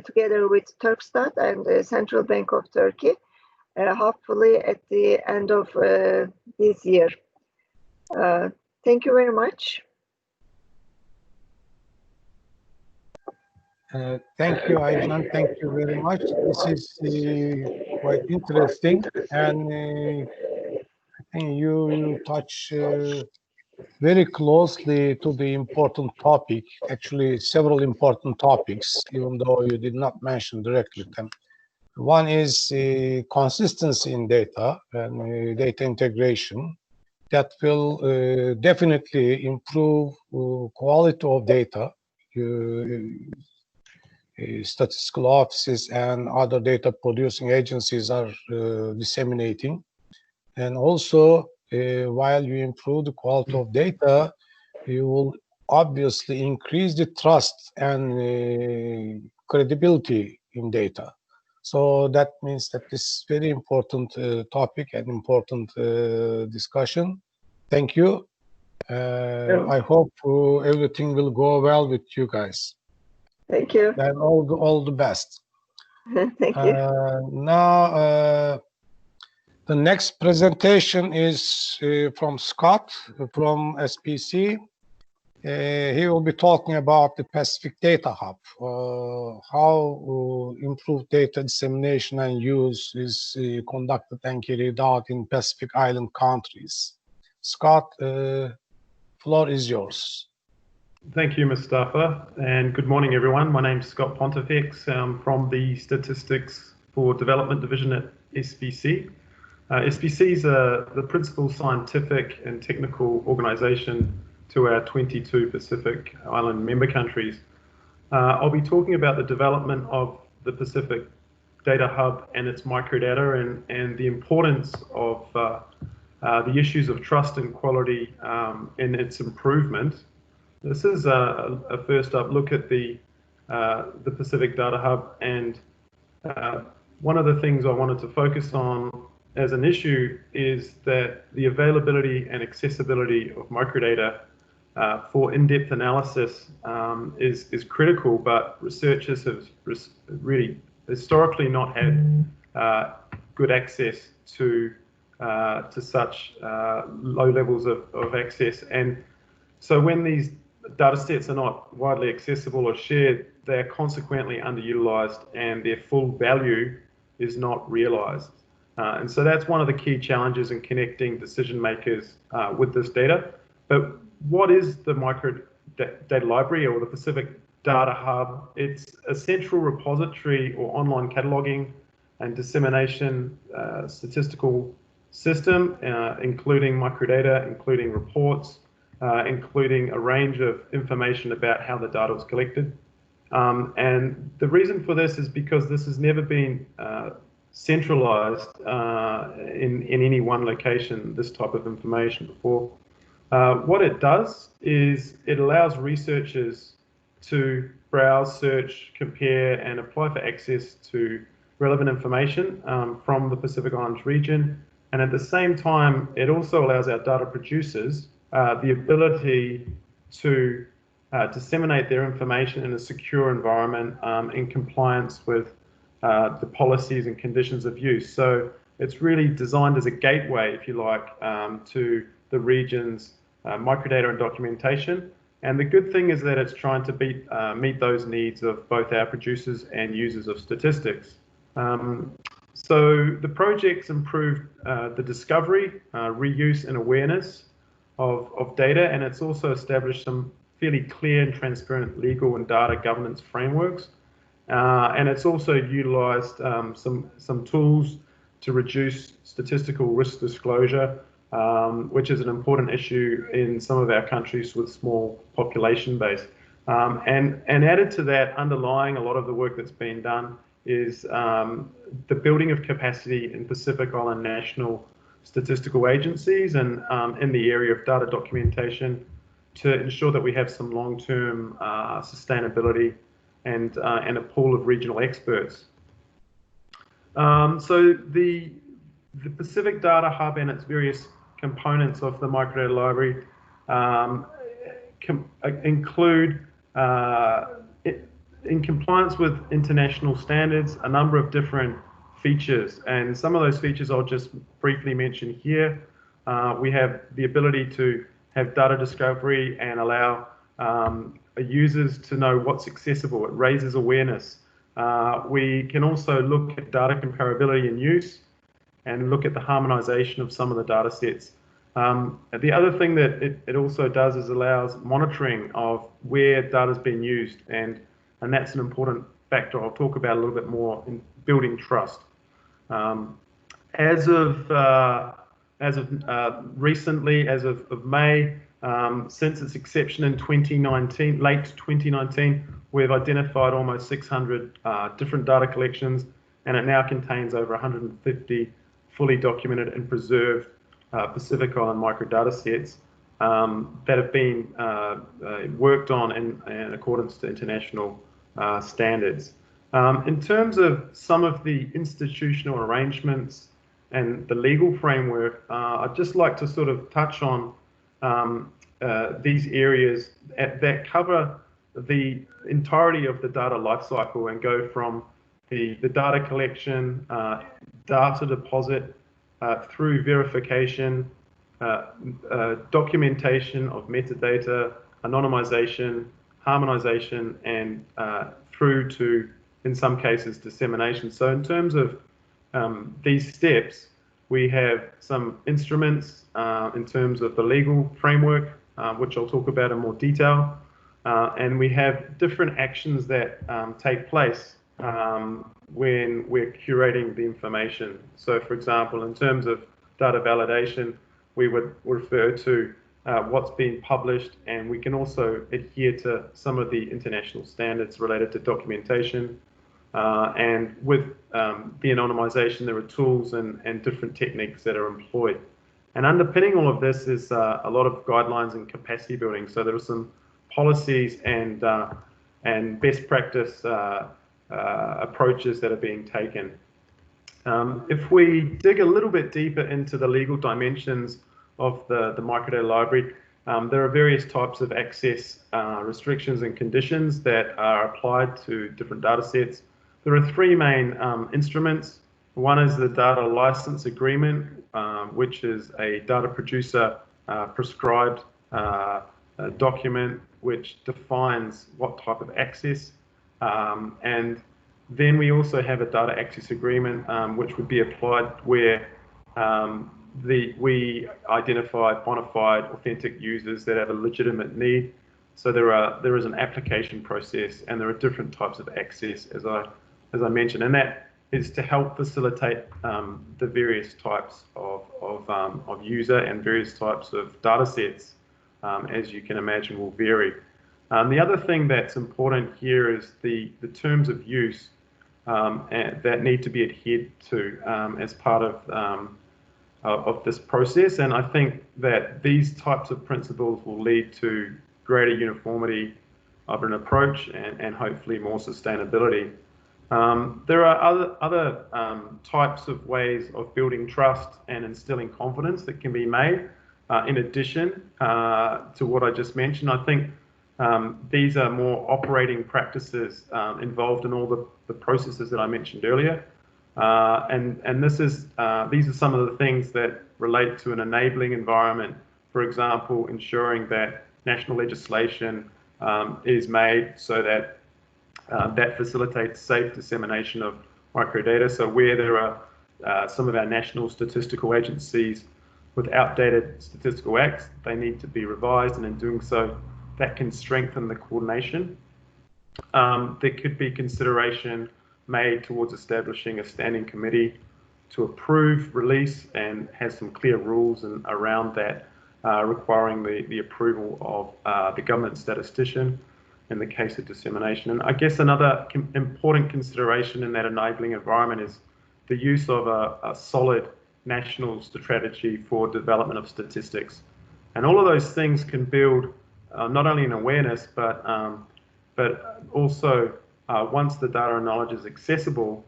F: together with Turkstat and the Central Bank of Turkey, hopefully at the end of this year. Thank you very much.
B: Thank you, Ayjan. Thank you very much. This is quite interesting, and I think you touch very closely to the important topic, actually several important topics, even though you did not mention directly them. One is consistency in data and data integration that will definitely improve quality of data. Statistical offices and other data producing agencies are disseminating. And also, while you improve the quality of data, you will obviously increase the trust and credibility in data. So that means that this is very important topic and important discussion. Thank you. I hope everything will go well with you guys.
F: Thank you.
B: And all the best.
F: Thank you.
B: Now, the next presentation is from Scott from SPC. He will be talking about the Pacific Data Hub, how improved data dissemination and use is conducted and carried out in Pacific Island countries. Scott, floor is yours.
G: Thank you, Mustafa, and good morning, everyone. My name is Scott Pontifex. I'm from the Statistics for Development Division at SBC. SBC is the principal scientific and technical organization to our 22 Pacific Island member countries. I'll be talking about the development of the Pacific Data Hub and its microdata and the importance of the issues of trust and quality in its improvement. This is a first up look at the Pacific Data Hub, and one of the things I wanted to focus on as an issue is that the availability and accessibility of microdata for in-depth analysis is critical, but researchers have really historically not had good access to such low levels of access. And so when these data sets are not widely accessible or shared, they are consequently underutilized and their full value is not realized. And so that's one of the key challenges in connecting decision makers with this data. But what is the Microdata Library or the Pacific Data Hub? It's a central repository or online cataloging and dissemination statistical system, including microdata, including reports, including a range of information about how the data was collected. And the reason for this is because this has never been centralized in any one location, this type of information before. What it does is it allows researchers to browse, search, compare, and apply for access to relevant information from the Pacific Islands region. And at the same time, it also allows our data producers the ability to disseminate their information in a secure environment in compliance with the policies and conditions of use. So it's really designed as a gateway, if you like, to the region's microdata and documentation. And the good thing is that it's trying to meet those needs of both our producers and users of statistics. So the project's improved the discovery, reuse and awareness of data, and it's also established some fairly clear and transparent legal and data governance frameworks. And it's also utilized some tools to reduce statistical risk disclosure, which is an important issue in some of our countries with small population base. And added to that, underlying a lot of the work that's been done is the building of capacity in Pacific Island national statistical agencies and in the area of data documentation to ensure that we have some long-term sustainability and a pool of regional experts. So the Pacific Data Hub and its various components of the Microdata Library include, in compliance with international standards, a number of different features. And some of those features I'll just briefly mention here. We have the ability to have data discovery and allow users to know what's accessible. It raises awareness. We can also look at data comparability and use and look at the harmonization of some of the data sets. The other thing that it also does is allows monitoring of where data's been used, and that's an important factor I'll talk about a little bit more in building trust. As of recently, as of May, since its inception in 2019, late 2019, we've identified almost 600 different data collections, and it now contains over 150 fully documented and preserved Pacific Island microdata sets that have been worked on in accordance to international standards. In terms of some of the institutional arrangements and the legal framework, I'd just like to sort of touch on these areas that cover the entirety of the data lifecycle and go from the data collection, data deposit, through verification, documentation of metadata, anonymization, harmonization, and through to, in some cases, dissemination. So in terms of these steps, we have some instruments in terms of the legal framework, which I'll talk about in more detail. And we have different actions that take place when we're curating the information. So, for example, in terms of data validation, we would refer to what's been published, and we can also adhere to some of the international standards related to documentation. And with de-anonymization, there are tools and different techniques that are employed. And underpinning all of this is a lot of guidelines and capacity building. So there are some policies and best practice approaches that are being taken. If we dig a little bit deeper into the legal dimensions of the Microdata Library, there are various types of access restrictions and conditions that are applied to different data sets. There are three main instruments. One is the data license agreement, which is a data producer prescribed document which defines what type of access. And then we also have a data access agreement, which would be applied where we identify bona fide authentic users that have a legitimate need. So there is an application process, and there are different types of access, as I mentioned, and that is to help facilitate the various types of user and various types of data sets, as you can imagine, will vary. The other thing that's important here is the terms of use that need to be adhered to as part of this process. And I think that these types of principles will lead to greater uniformity of an approach and hopefully more sustainability. There are other types of ways of building trust and instilling confidence that can be made in addition to what I just mentioned. I think these are more operating practices involved in all the processes that I mentioned earlier. And these are some of the things that relate to an enabling environment. For example, ensuring that national legislation is made so that that facilitates safe dissemination of microdata. So where there are some of our national statistical agencies with outdated statistical acts, they need to be revised, and in doing so, that can strengthen the coordination. There could be consideration made towards establishing a standing committee to approve release and has some clear rules around that, requiring the approval of the government statistician in the case of dissemination. And I guess another important consideration in that enabling environment is the use of a solid national strategy for development of statistics. And all of those things can build not only an awareness, but also once the data and knowledge is accessible,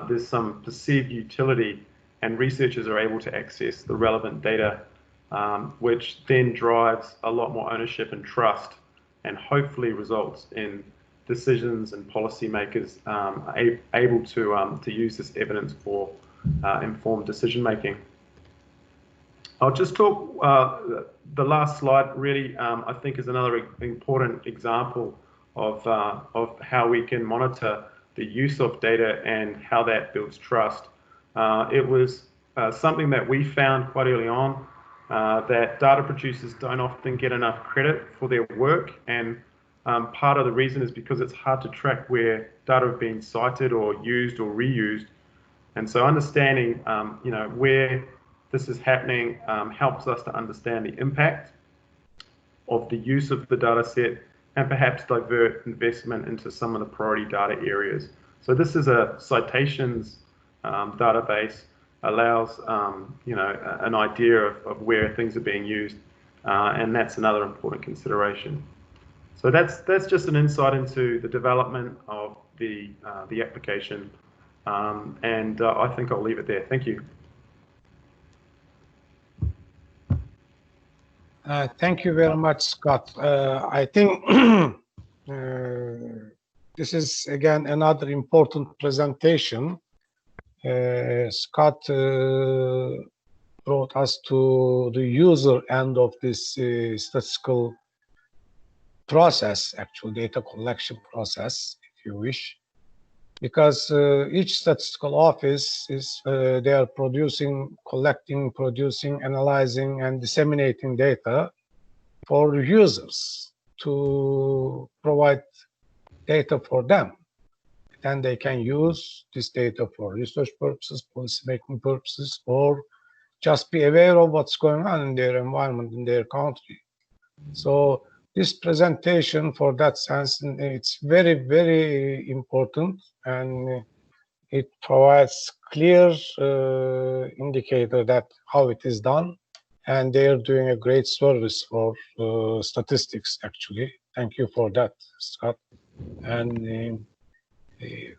G: there's some perceived utility, and researchers are able to access the relevant data, which then drives a lot more ownership and trust, and hopefully results in decisions and policymakers able to use this evidence for informed decision making. I'll just talk, the last slide really, I think, is another important example of how we can monitor the use of data and how that builds trust. It was something that we found quite early on, that data producers don't often get enough credit for their work, and part of the reason is because it's hard to track where data have been cited or used or reused. And so understanding where this is happening helps us to understand the impact of the use of the data set and perhaps divert investment into some of the priority data areas. So this is a citations database, allows an idea of where things are being used, and that's another important consideration. So that's just an insight into the development of the application, and I think I'll leave it there. Thank you.
B: Thank you very much, Scott. I think this is, again, another important presentation. Scott brought us to the user end of this statistical process, actual data collection process, if you wish, because each statistical office is they are collecting, producing, analyzing, and disseminating data for users to provide data for them. then they can use this data for research purposes, policy making purposes, or just be aware of what's going on in their environment, in their country. So this presentation, for that sense, it's very, very important, and it provides clear indicator that how it is done, and they are doing a great service for statistics, actually. Thank you for that, Scott. And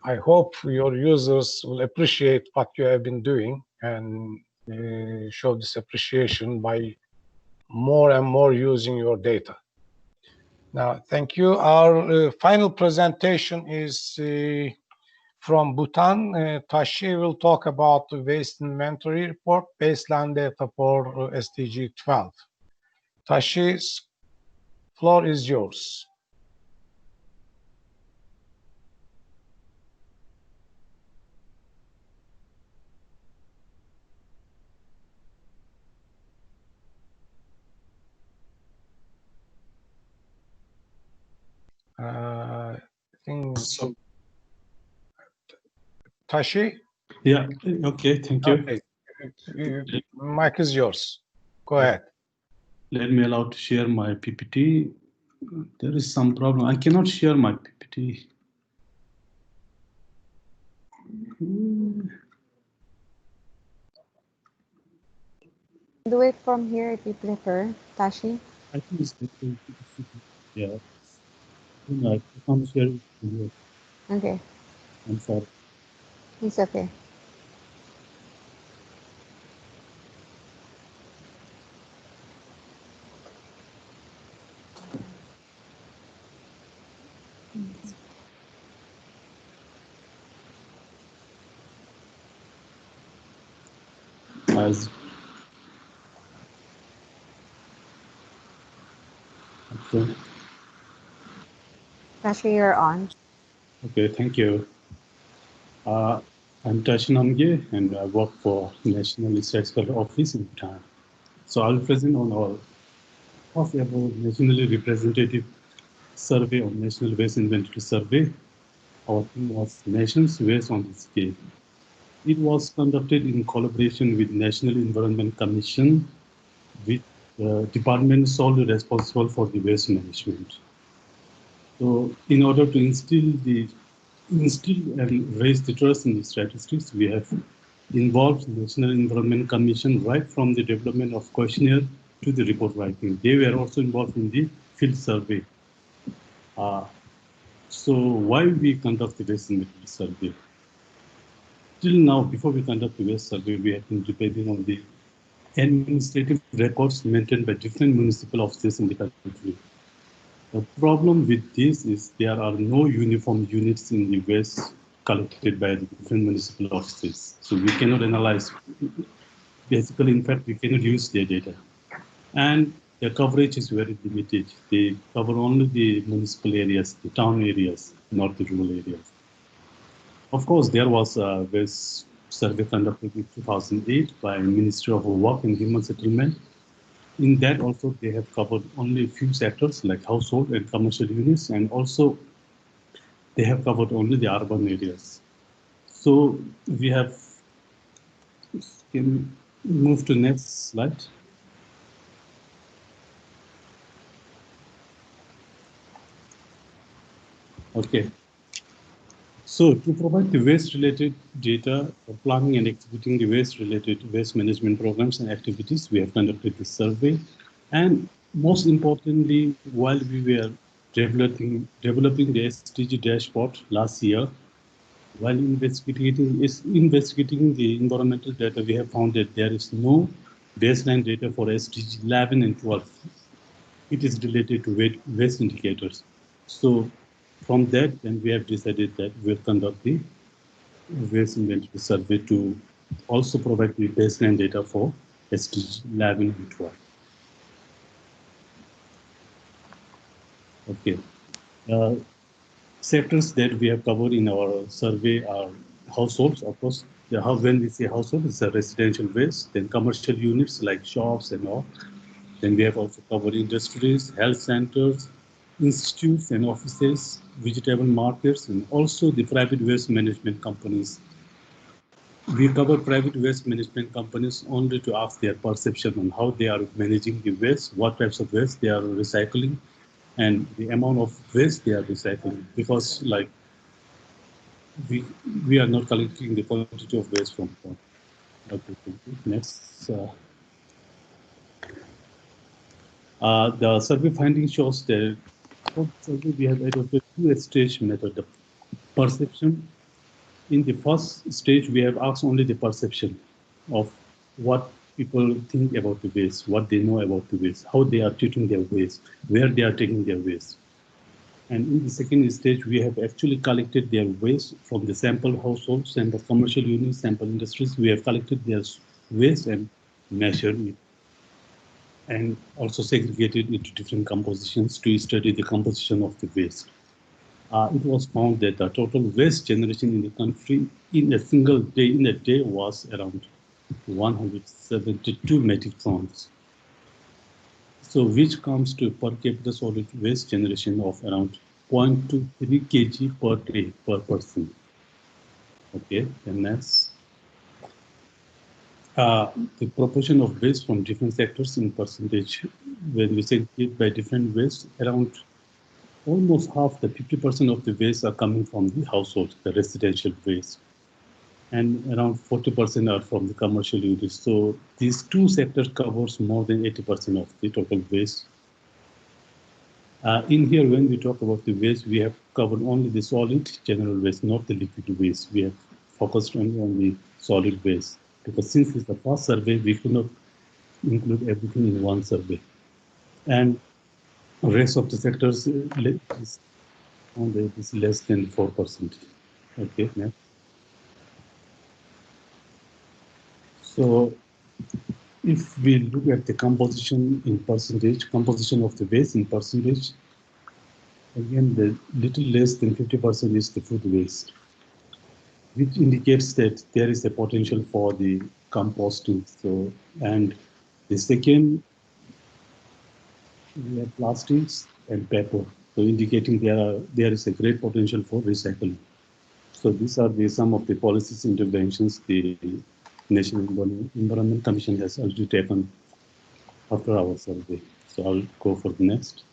B: I hope your users will appreciate what you have been doing and show this appreciation by more and more using your data. Now, thank you. Our final presentation is from Bhutan. Tashi will talk about the waste inventory report, baseline data for SDG 12. Tashi's floor is yours. I think so. Tashi?
H: Yeah, okay, thank you.
B: Okay. Mic is yours. Go ahead.
H: Let me allow to share my PPT. There is some problem. I cannot share my PPT.
A: Do it from here if you prefer, Tashi.
H: I think it's yeah. No, I can't share it here.
A: Okay.
H: I'm sorry.
A: It's okay.
H: As okay.
A: Tashi, you're on.
H: Okay, thank you. I'm Tashi Namge, and I work for National Statistical Office in Bhutan. So I'll present on our talk about nationally representative survey on National Waste Inventory Survey. Our theme was Nations Waste on the Scale. It was conducted in collaboration with National Environment Commission, with the department solely responsible for the waste management. So in order to instill and raise the trust in the statistics, we have involved National Environment Commission right from the development of questionnaire to the report writing. They were also involved in the field survey. So why we conduct the waste inventory survey? Till now, before we conduct the waste survey, we have been depending on the administrative records maintained by different municipal offices in the country. The problem with this is there are no uniform units in the waste collected by the different municipal offices. So we cannot analyze. Basically, in fact, we cannot use their data. And the coverage is very limited. They cover only the municipal areas, the town areas, not the rural areas. Of course, there was a waste survey conducted in 2008 by Ministry of Work and Human Settlement. In that also, they have covered only a few sectors like household and commercial units, and also they have covered only the urban areas. So we have, can move to next slide. Okay. So to provide the waste-related data for planning and executing the waste-related waste management programs and activities, we have conducted this survey. And most importantly, while we were developing the SDG dashboard last year, while investigating the environmental data, we have found that there is no baseline data for SDG 11 and 12. It is related to waste indicators. So from that, then we have decided that we'll conduct the waste inventory survey to also provide the baseline data for SDG 11 and 12. Okay. Sectors that we have covered in our survey are households, of course. When we say household, it's a residential waste, then commercial units like shops and all. Then we have also covered industries, health centers, institutes and offices, vegetable markets, and also the private waste management companies. We cover private waste management companies only to ask their perception on how they are managing the waste, what types of waste they are recycling, and the amount of waste they are recycling. Because like we are not collecting the quantity of waste from them. Okay, next. The survey findings shows that for survey we have adopted two-stage method. The perception. In the first stage, we have asked only the perception of what people think about the waste, what they know about the waste, how they are treating their waste, where they are taking their waste. And in the second stage, we have actually collected their waste from the sample households and the commercial units, sample industries. We have collected their waste and measured it, and also segregated into different compositions to study the composition of the waste. It was found that the total waste generation in the country in a single day, was around 172 metric tons. So which comes to per capita solid waste generation of around 0.23 kg per day per person. Okay, and next. The proportion of waste from different sectors in percentage, when we segregate by different waste, around almost half, the 50% of the waste are coming from the households, the residential waste, and around 40% are from the commercial units. So these two sectors covers more than 80% of the total waste. In here, when we talk about the waste, we have covered only the solid general waste, not the liquid waste. We have focused only on the solid waste, because since it's the first survey, we could not include everything in one survey. And rest of the sectors is less than 4%. Okay, next. So if we look at the composition in percentage, composition of the waste in percentage, again, the little less than 50% is the food waste, which indicates that there is a potential for the composting. So, and the second, we have plastics and paper, so indicating there is a great potential for recycling. So these are some of the policies interventions the National Environment Commission has already taken after our survey. So I'll go for the next.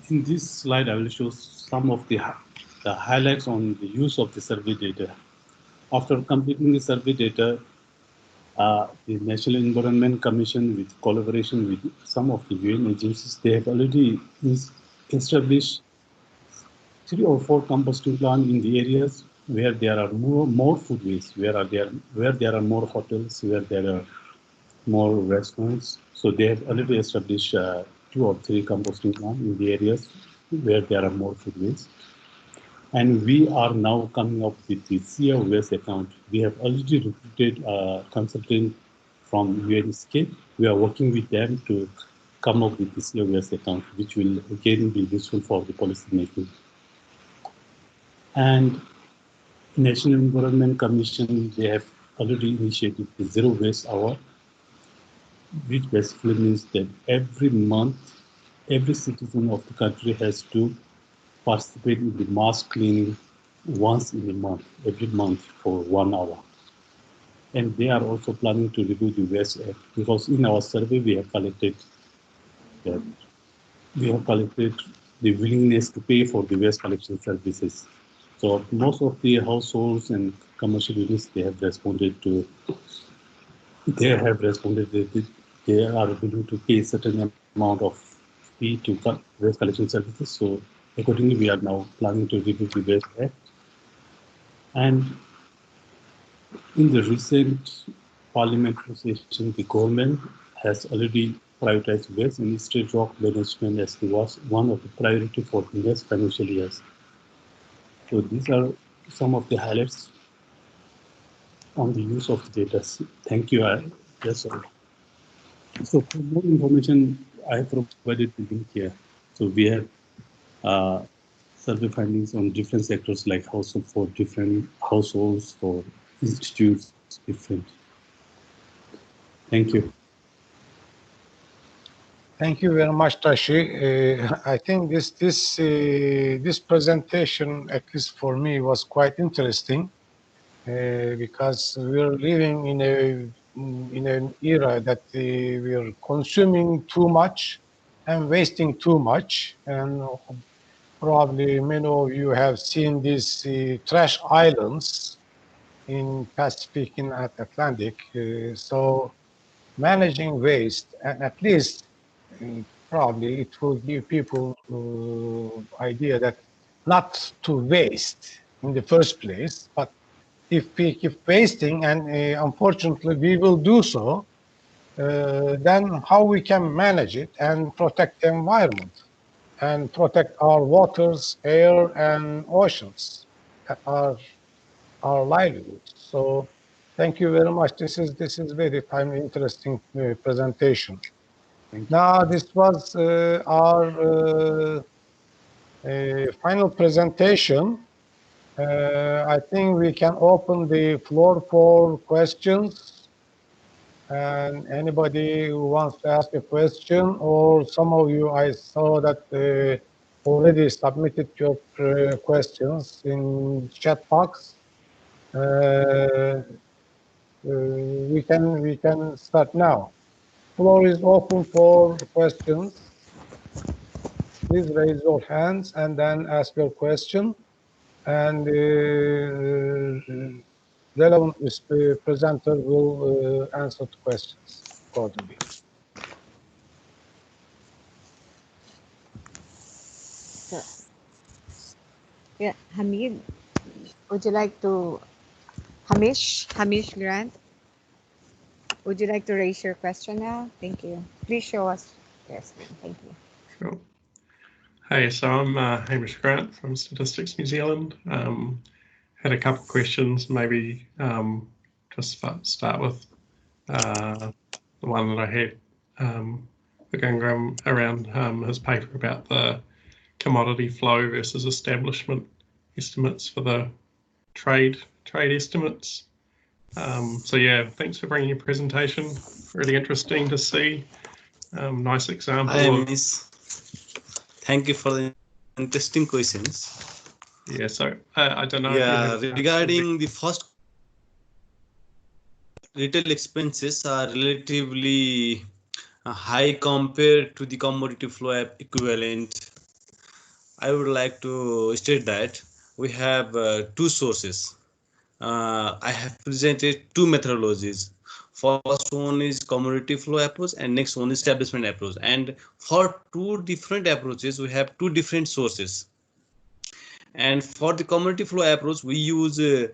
H: In this slide, I will show some of the highlights on the use of the survey data. After completing the survey data, the National Environment Commission, with collaboration with some of the UN agencies, they have already established 3 or 4 composting plants in the areas where there are more food waste, where there are more hotels, where there are more restaurants. So they have already established 2 or 3 composting plants in the areas where there are more food waste. And we are now coming up with the zero waste account. We have already recruited a consultant from ESCAP. We are working with them to come up with the zero waste account, which will again be useful for the policy making. And National Environment Commission, they have already initiated the Zero Waste Hour, which basically means that every month, every citizen of the country has to participate in the mass cleaning once in a month, every month for 1 hour. And they are also planning to review the Waste Act, because in our survey we have collected the willingness to pay for the waste collection services. So most of the households and commercial units, they have responded that they are willing to pay a certain amount of fee to waste collection services. So accordingly, we are now planning to review the Waste Act. And in the recent parliamentary session, the government has already prioritized waste and state rock management as was one of the priority for the next financial years. So these are some of the highlights on the use of the data. Thank you. Yes, sir. So for more information, I have provided the link here. So we have survey findings on different sectors, like household for different households, for institutes, different. Thank you.
B: Thank you very much, Tashi. I think this presentation, at least for me, was quite interesting because we're living in an era that we're consuming too much and wasting too much, and probably many of you have seen these trash islands in Pacific and Atlantic. So managing waste, and at least probably it will give people idea that not to waste in the first place, but if we keep wasting, and unfortunately we will do so, then how we can manage it and protect the environment and protect our waters, air, and oceans that are our livelihoods. So thank you very much. This is very timely, interesting presentation. Now this was our final presentation. I think we can open the floor for questions. And anybody who wants to ask a question, or some of you, I saw that already submitted your questions in chat box. We can start now. Floor is open for questions. Please raise your hands and then ask your question. And relevant presenter will answer the questions accordingly.
A: So, yeah, Hamid, would you like to, Hamish Grant, would you like to raise your question now? Thank you. Please show us your screen. Thank you.
I: Sure. Hey, so I'm Hamish Grant from Statistics New Zealand. Had a couple of questions, maybe just start with the one that I had for Gungram around his paper about the commodity flow versus establishment estimates for the trade estimates. So yeah, thanks for bringing your presentation. Really interesting to see. Nice example.
C: Thank you for the interesting questions.
I: Yeah, so I don't know.
C: Yeah, regarding the first, retail expenses are relatively high compared to the commodity flow equivalent. I would like to state that we have two sources. I have presented two methodologies. First one is commodity flow approach and next one is establishment approach. And for two different approaches, we have two different sources. And for the commodity flow approach, we use the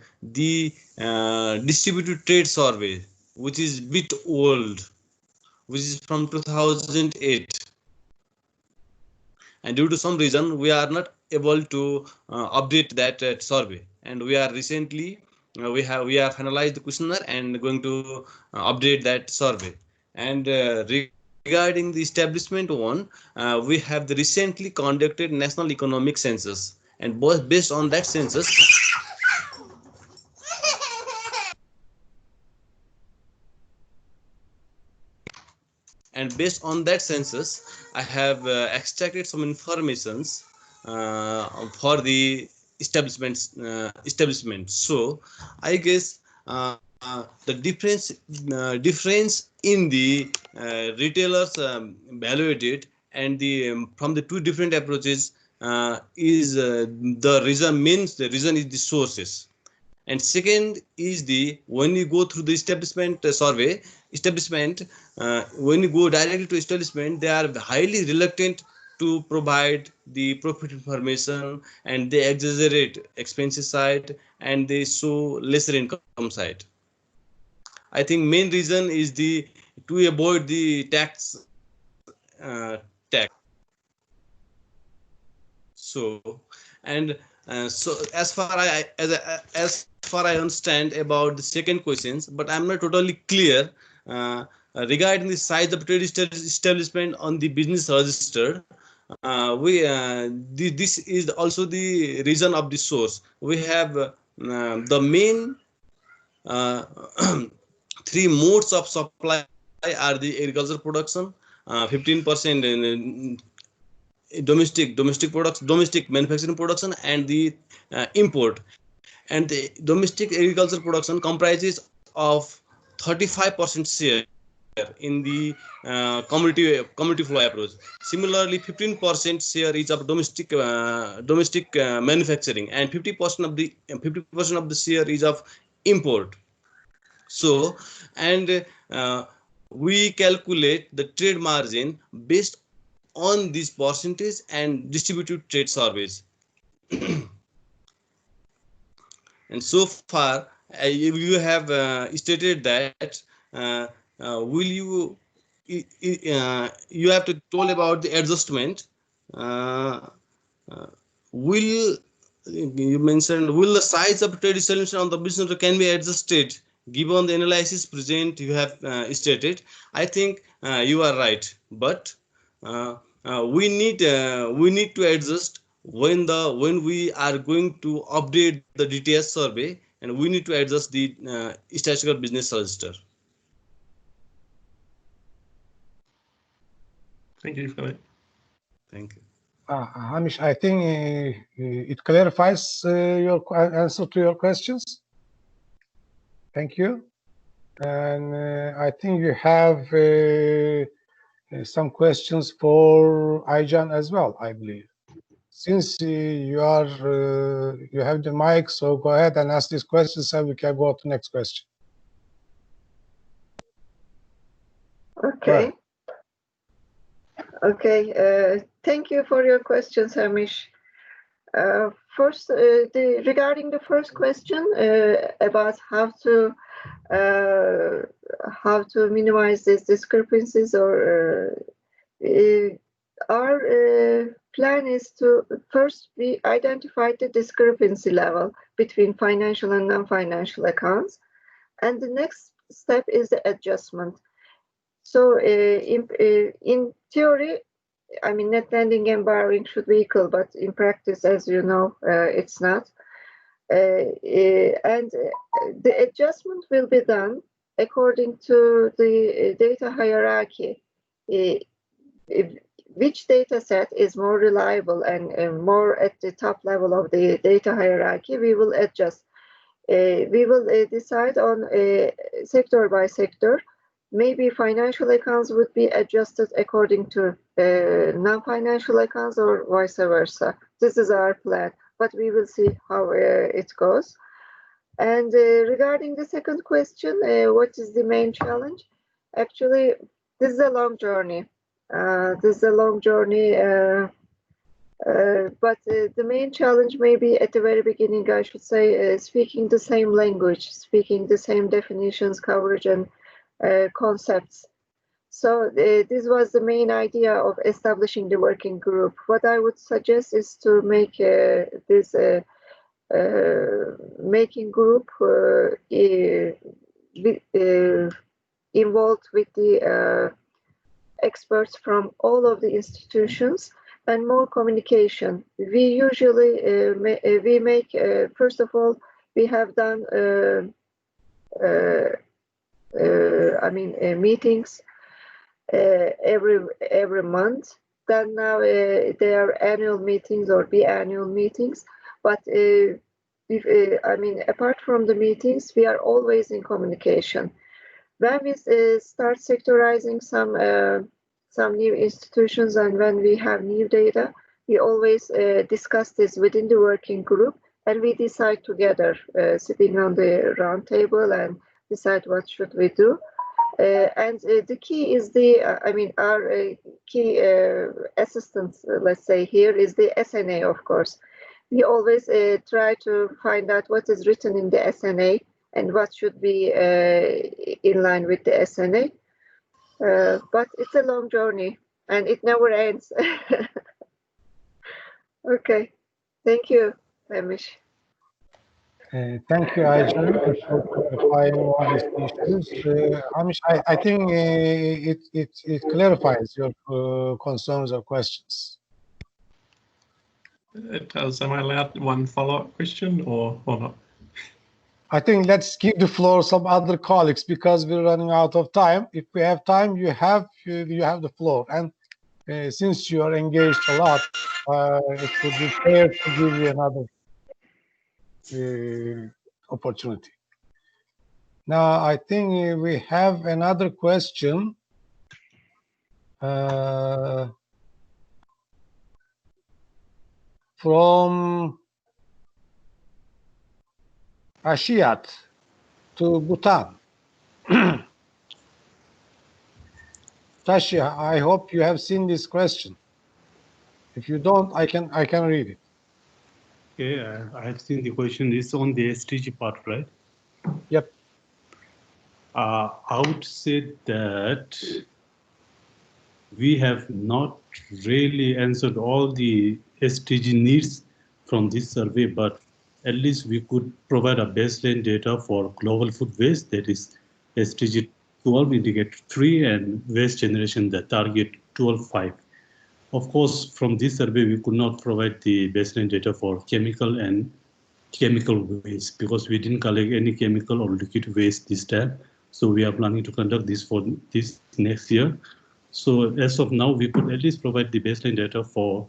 C: distributed trade survey, which is a bit old, which is from 2008. And due to some reason, we are not able to update that survey. And we are recently we have finalized the questionnaire and going to update that survey. And regarding the establishment one, we have the recently conducted national economic census, and both based on that census, I have extracted some informations for the establishment. So I guess the difference in the retailers evaluated and the from the two different approaches is the reason, means the reason is the sources. And second is the, when you go through the establishment survey, when you go directly to establishment, they are highly reluctant to provide the profit information, and they exaggerate expenses side and they show lesser income side. I think main reason is the to avoid the tax. So, and so as far I understand about the second questions, but I'm not totally clear regarding the size of trade establishment on the business register. This is also the reason of the source. We have the main three modes of supply are the agricultural production, 15% in domestic products, domestic manufacturing production, and the import. And the domestic agriculture production comprises of 35% share in the commodity flow approach. Similarly, 15% share is of domestic manufacturing, and 50% of the share is of import. So, and we calculate the trade margin based on this percentage and distributed trade surveys. And so far, you have stated that will you have to told about the adjustment. Will you mentioned will the size of trade solution on the business can be adjusted given the analysis present you have stated? I think you are right, but we need to adjust when we are going to update the details survey, and we need to adjust the statistical business register.
I: Thank you for that.
C: Thank you.
B: Hamish, I think it clarifies your answer to your questions. Thank you. And I think you have some questions for Aycan as well, I believe. Since you have the mic, so go ahead and ask these questions, and we can go to the next question.
F: Okay. Okay. Thank you for your questions, Hamish. First, regarding the first question about how to minimize these discrepancies, or our plan is to first we identify the discrepancy level between financial and non-financial accounts, and the next step is the adjustment. So in theory, I mean, net lending and borrowing should be equal, but in practice, as you know, it's not. And the adjustment will be done according to the data hierarchy. Which data set is more reliable and more at the top level of the data hierarchy, we will adjust. We will decide on sector by sector. Maybe financial accounts would be adjusted according to non-financial accounts, or vice versa. This is our plan, but we will see how it goes. And regarding the second question, what is the main challenge? Actually, this is a long journey. But the main challenge maybe at the very beginning, I should say, speaking the same language, speaking the same definitions, coverage, and concepts. So this was the main idea of establishing the working group. What I would suggest is to make this making group involved with the experts from all of the institutions and more communication. We usually we make first of all, we have done meetings every month. Then now they are annual meetings or biannual meetings. But apart from the meetings, we are always in communication. When we start sectorizing some new institutions, and when we have new data, we always discuss this within the working group, and we decide together, sitting on the round table, and decide what should we do. And the key is our key assistance, let's say here, is the SNA, of course. We always try to find out what is written in the SNA and what should be in line with the SNA. But it's a long journey and it never ends. Okay, thank you, Hamish.
B: Thank you, Aycan, for clarifying all these issues. Hamish, I think it clarifies your concerns or questions.
I: It does. Am I allowed one follow-up question or not?
B: I think let's give the floor some other colleagues because we're running out of time. If we have time, you have the floor. And since you are engaged a lot, it would be fair to give you another opportunity. Now, I think we have another question. From Ashiat to Bhutan. Tashi, I hope you have seen this question. If you don't, I can read it.
H: Yeah, I have seen the question. It's on the SDG part, right?
B: Yep.
H: I would say that we have not really answered all the SDG needs from this survey, but at least we could provide a baseline data for global food waste, that is SDG 12 indicator 3 and waste generation, the target 12.5. Of course, from this survey, we could not provide the baseline data for chemical and chemical waste because we didn't collect any chemical or liquid waste this time. So we are planning to conduct this for this next year. So as of now, we could at least provide the baseline data for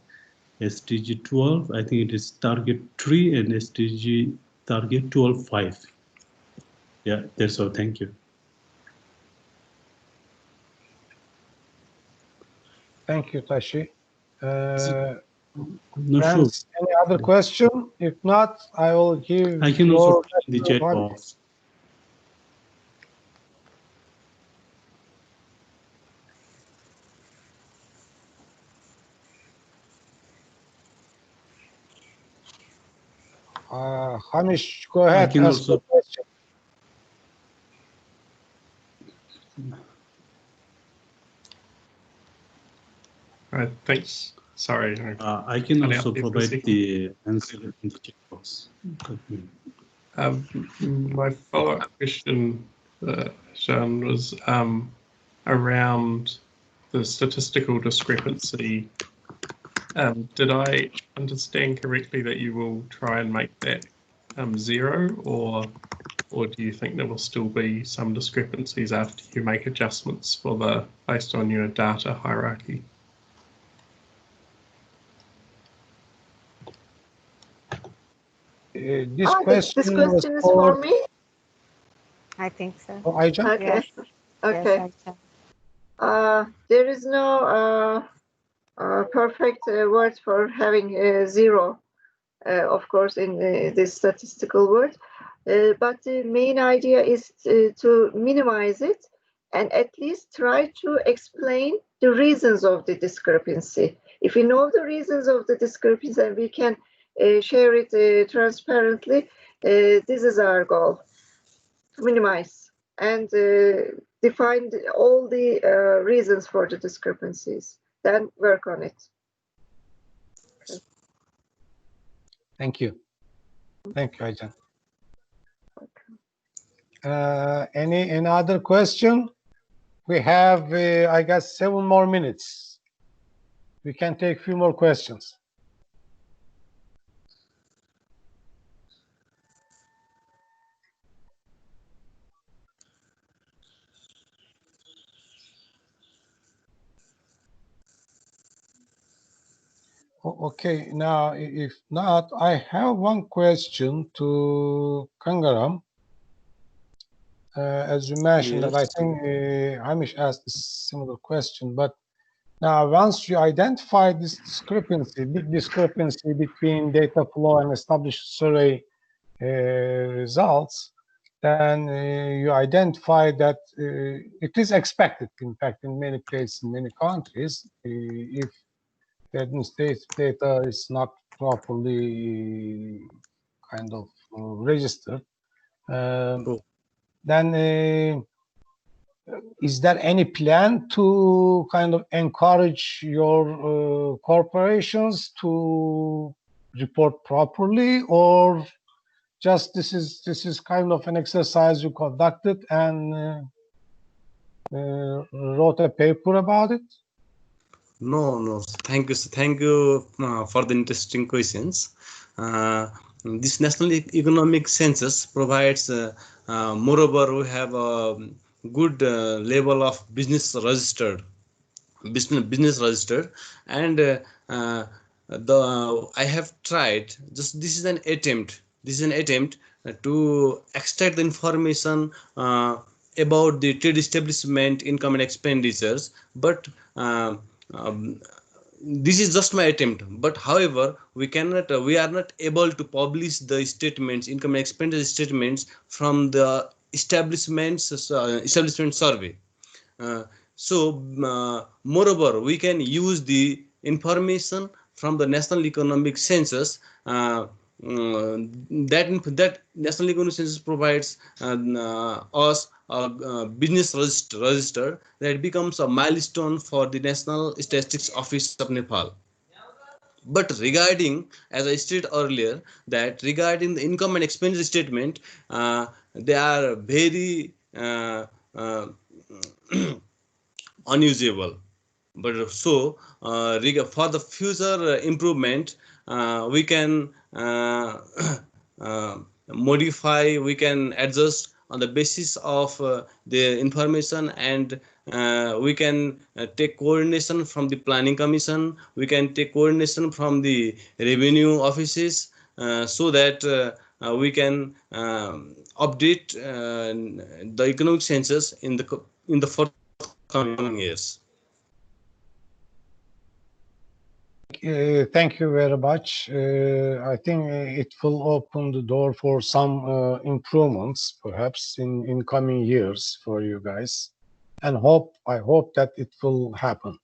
H: SDG 12. I think it is target 3 and SDG target 12.5. Yeah, that's all. Thank you.
B: Thank you, Tashi.
H: No,
B: friends,
H: sure.
B: Any other question? If not, I will give.
H: I can also put in the chat box.
B: Hamish, go ahead.
H: I can
B: ask
H: also.
B: the question.
I: All right, thanks. Sorry.
H: I can also provide the answer in the chat box.
I: My follow-up question, Jean, was around the statistical discrepancy. Did I understand correctly that you will try and make that 0, or do you think there will still be some discrepancies after you make adjustments for the based on your data hierarchy?
B: This question
F: is for me.
A: I think so.
B: Oh, Aija?
F: Okay.
A: Yes.
F: Okay.
A: Yes,
F: there is no perfect word for having 0, of course, in this statistical word. But the main idea is to minimize it and at least try to explain the reasons of the discrepancy. If we know the reasons of the discrepancy and we can share it transparently, this is our goal, to minimize and define all the reasons for the discrepancies, then work on it.
B: Thank you. Thank you, Aija. Any other question? We have, I guess, 7 more minutes. We can take a few more questions. Okay, now, if not, I have one question to Kangaram. As you mentioned,
D: Yes.
B: that I think Hamish asked a similar question, but now once you identify this discrepancy, big discrepancy between data flow and established survey results, then you identify that it is expected, in fact, in many places, in many countries, if the administrative data is not properly kind of registered, then is there any plan to kind of encourage your corporations to report properly, or just this is kind of an exercise you conducted and wrote a paper about it?
C: No. Thank you for the interesting questions. this national economic census provides, moreover, we have a good level of business registered, and I have tried, just this is an attempt, to extract the information about the trade establishment income and expenditures, but um, this is just my attempt. But however, we are not able to publish the statements, income and expenditure statements, from the establishment survey. uh, Moreover, we can use the information from the national economic census. That national economic census provides us a business register that becomes a milestone for the National Statistics Office of Nepal. But regarding, as I stated earlier, that regarding the income and expenditure statement, they are very unusable. But for the future improvement, we can uh, modify, we can adjust on the basis of the information, and we can take coordination from the planning commission, we can take coordination from the revenue offices, so that we can update the economic census in the forthcoming years.
B: Thank you very much. I think it will open the door for some improvements, perhaps in coming years for you guys, and I hope that it will happen.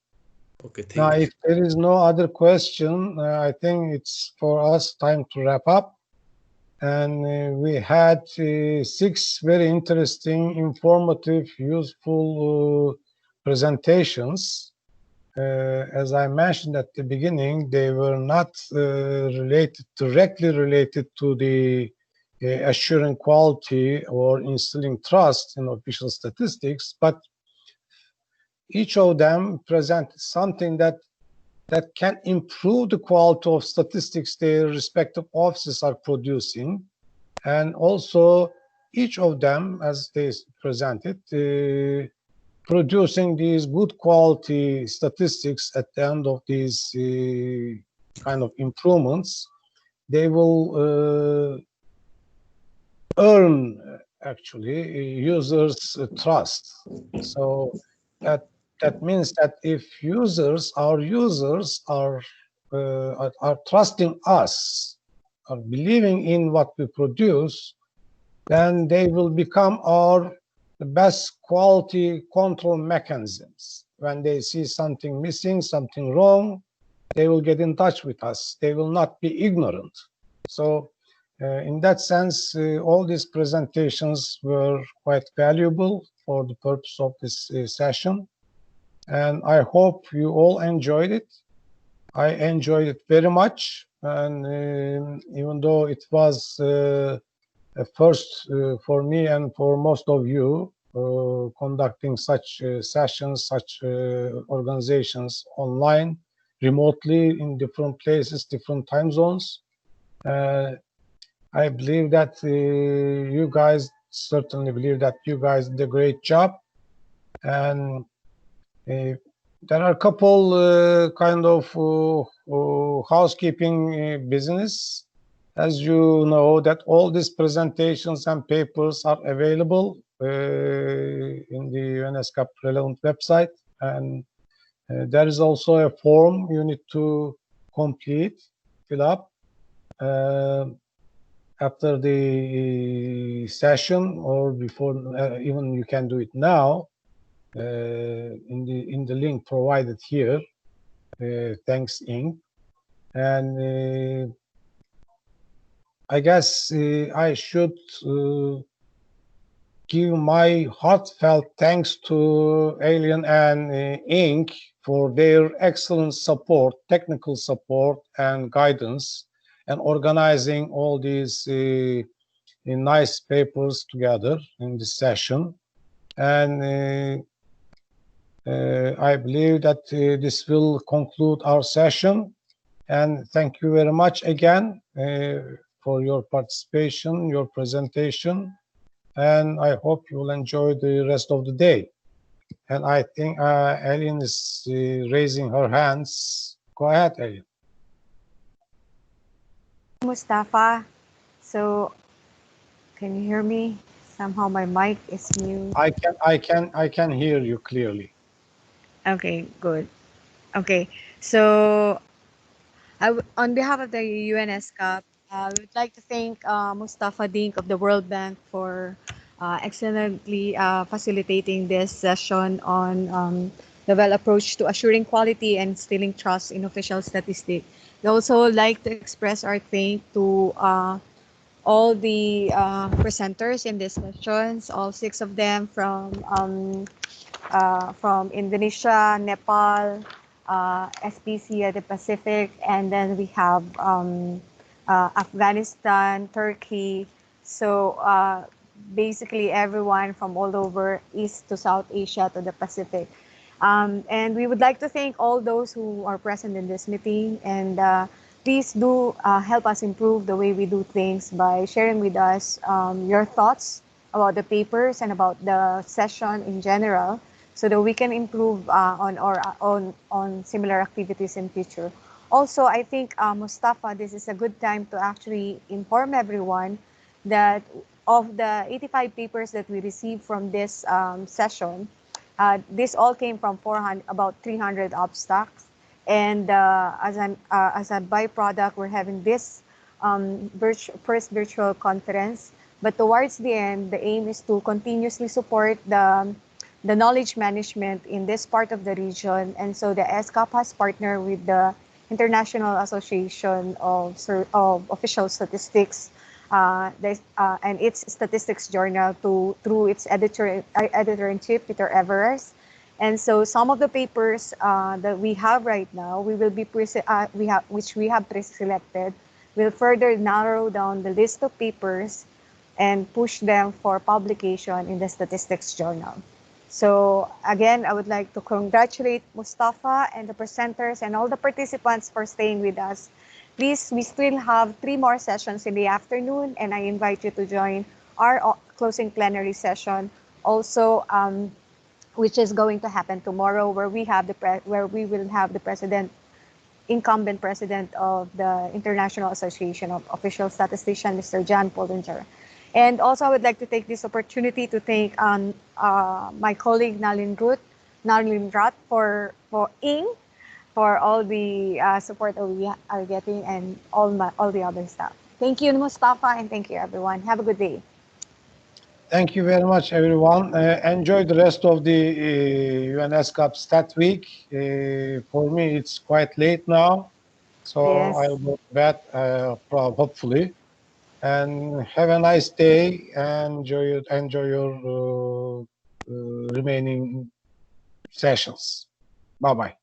C: Okay,
B: Now,
C: thank you.
B: if there is no other question, I think it's for us time to wrap up. And we had 6 very interesting, informative, useful presentations. As I mentioned at the beginning, they were not directly related to the assuring quality or instilling trust in official statistics, but each of them presented something that can improve the quality of statistics their respective offices are producing. And also, each of them, as they presented, producing these good quality statistics at the end of these kind of improvements, they will earn actually users' trust. So that means that if our users are trusting us, are believing in what we produce, then they will become the best quality control mechanisms. When they see something missing, something wrong, they will get in touch with us. They will not be ignorant. So in that sense, all these presentations were quite valuable for the purpose of this session. And I hope you all enjoyed it. I enjoyed it very much. And even though it was first for me and for most of you conducting such sessions, such organizations online, remotely in different places, different time zones. I believe that you guys, certainly believe that you guys did a great job. And there are a couple kind of housekeeping business. As you know, that all these presentations and papers are available in the ESCAP relevant website. And there is also a form you need to complete, fill up after the session, or before, even you can do it now in the link provided here. Thanks, Inc. And I guess I should give my heartfelt thanks to Alien and Inc. for their excellent support, technical support and guidance, and organizing all these nice papers together in this session. And I believe that this will conclude our session. And thank you very much again for your participation, your presentation, and I hope you will enjoy the rest of the day. And I think Ellen is raising her hands. Go ahead, Ellen.
A: Mustafa. So, can you hear me? Somehow my mic is mute.
B: I can hear you clearly.
A: Okay, good. Okay, so on behalf of the UNESCAP, I would like to thank Mustafa Dink of the World Bank for excellently facilitating this session on novel approach to assuring quality and instilling trust in official statistics. We also like to express our thanks to all the presenters in these sessions, all 6 of them from Indonesia, Nepal, SPC, the Pacific, and then we have Afghanistan, Turkey. So basically everyone from all over East to South Asia to the Pacific. And we would like to thank all those who are present in this meeting, and please do help us improve the way we do things by sharing with us your thoughts about the papers and about the session in general, so that we can improve on similar activities in future. Also, I think Mustafa, this is a good time to actually inform everyone that of the 85 papers that we received from this session, this all came from about 300 abstracts, and as a byproduct, we're having this first virtual conference. But towards the end, the aim is to continuously support the knowledge management in this part of the region, and so the ESCAP has partnered with the International Association of Official Statistics and its statistics journal through its editor-in-chief, Peter Everest. And so some of the papers that we have right now, which we have pre-selected, will further narrow down the list of papers and push them for publication in the statistics journal. So again, I would like to congratulate Mustafa and the presenters and all the participants for staying with us. Please, we still have 3 more sessions in the afternoon, and I invite you to join our closing plenary session also, which is going to happen tomorrow, where we will have the incumbent president of the International Association of Official Statisticians, Mr. John Pollinger. And also, I would like to take this opportunity to thank my colleague Nalin Rat for all the support that we are getting, and all the other staff. Thank you, Mustafa, and thank you, everyone. Have a good day.
B: Thank you very much, everyone. Enjoy the rest of the UNESCAP Stat Week. For me, it's quite late now, so
A: Yes.
B: I'll go to bed, hopefully. And have a nice day, and enjoy your remaining sessions. Bye-bye.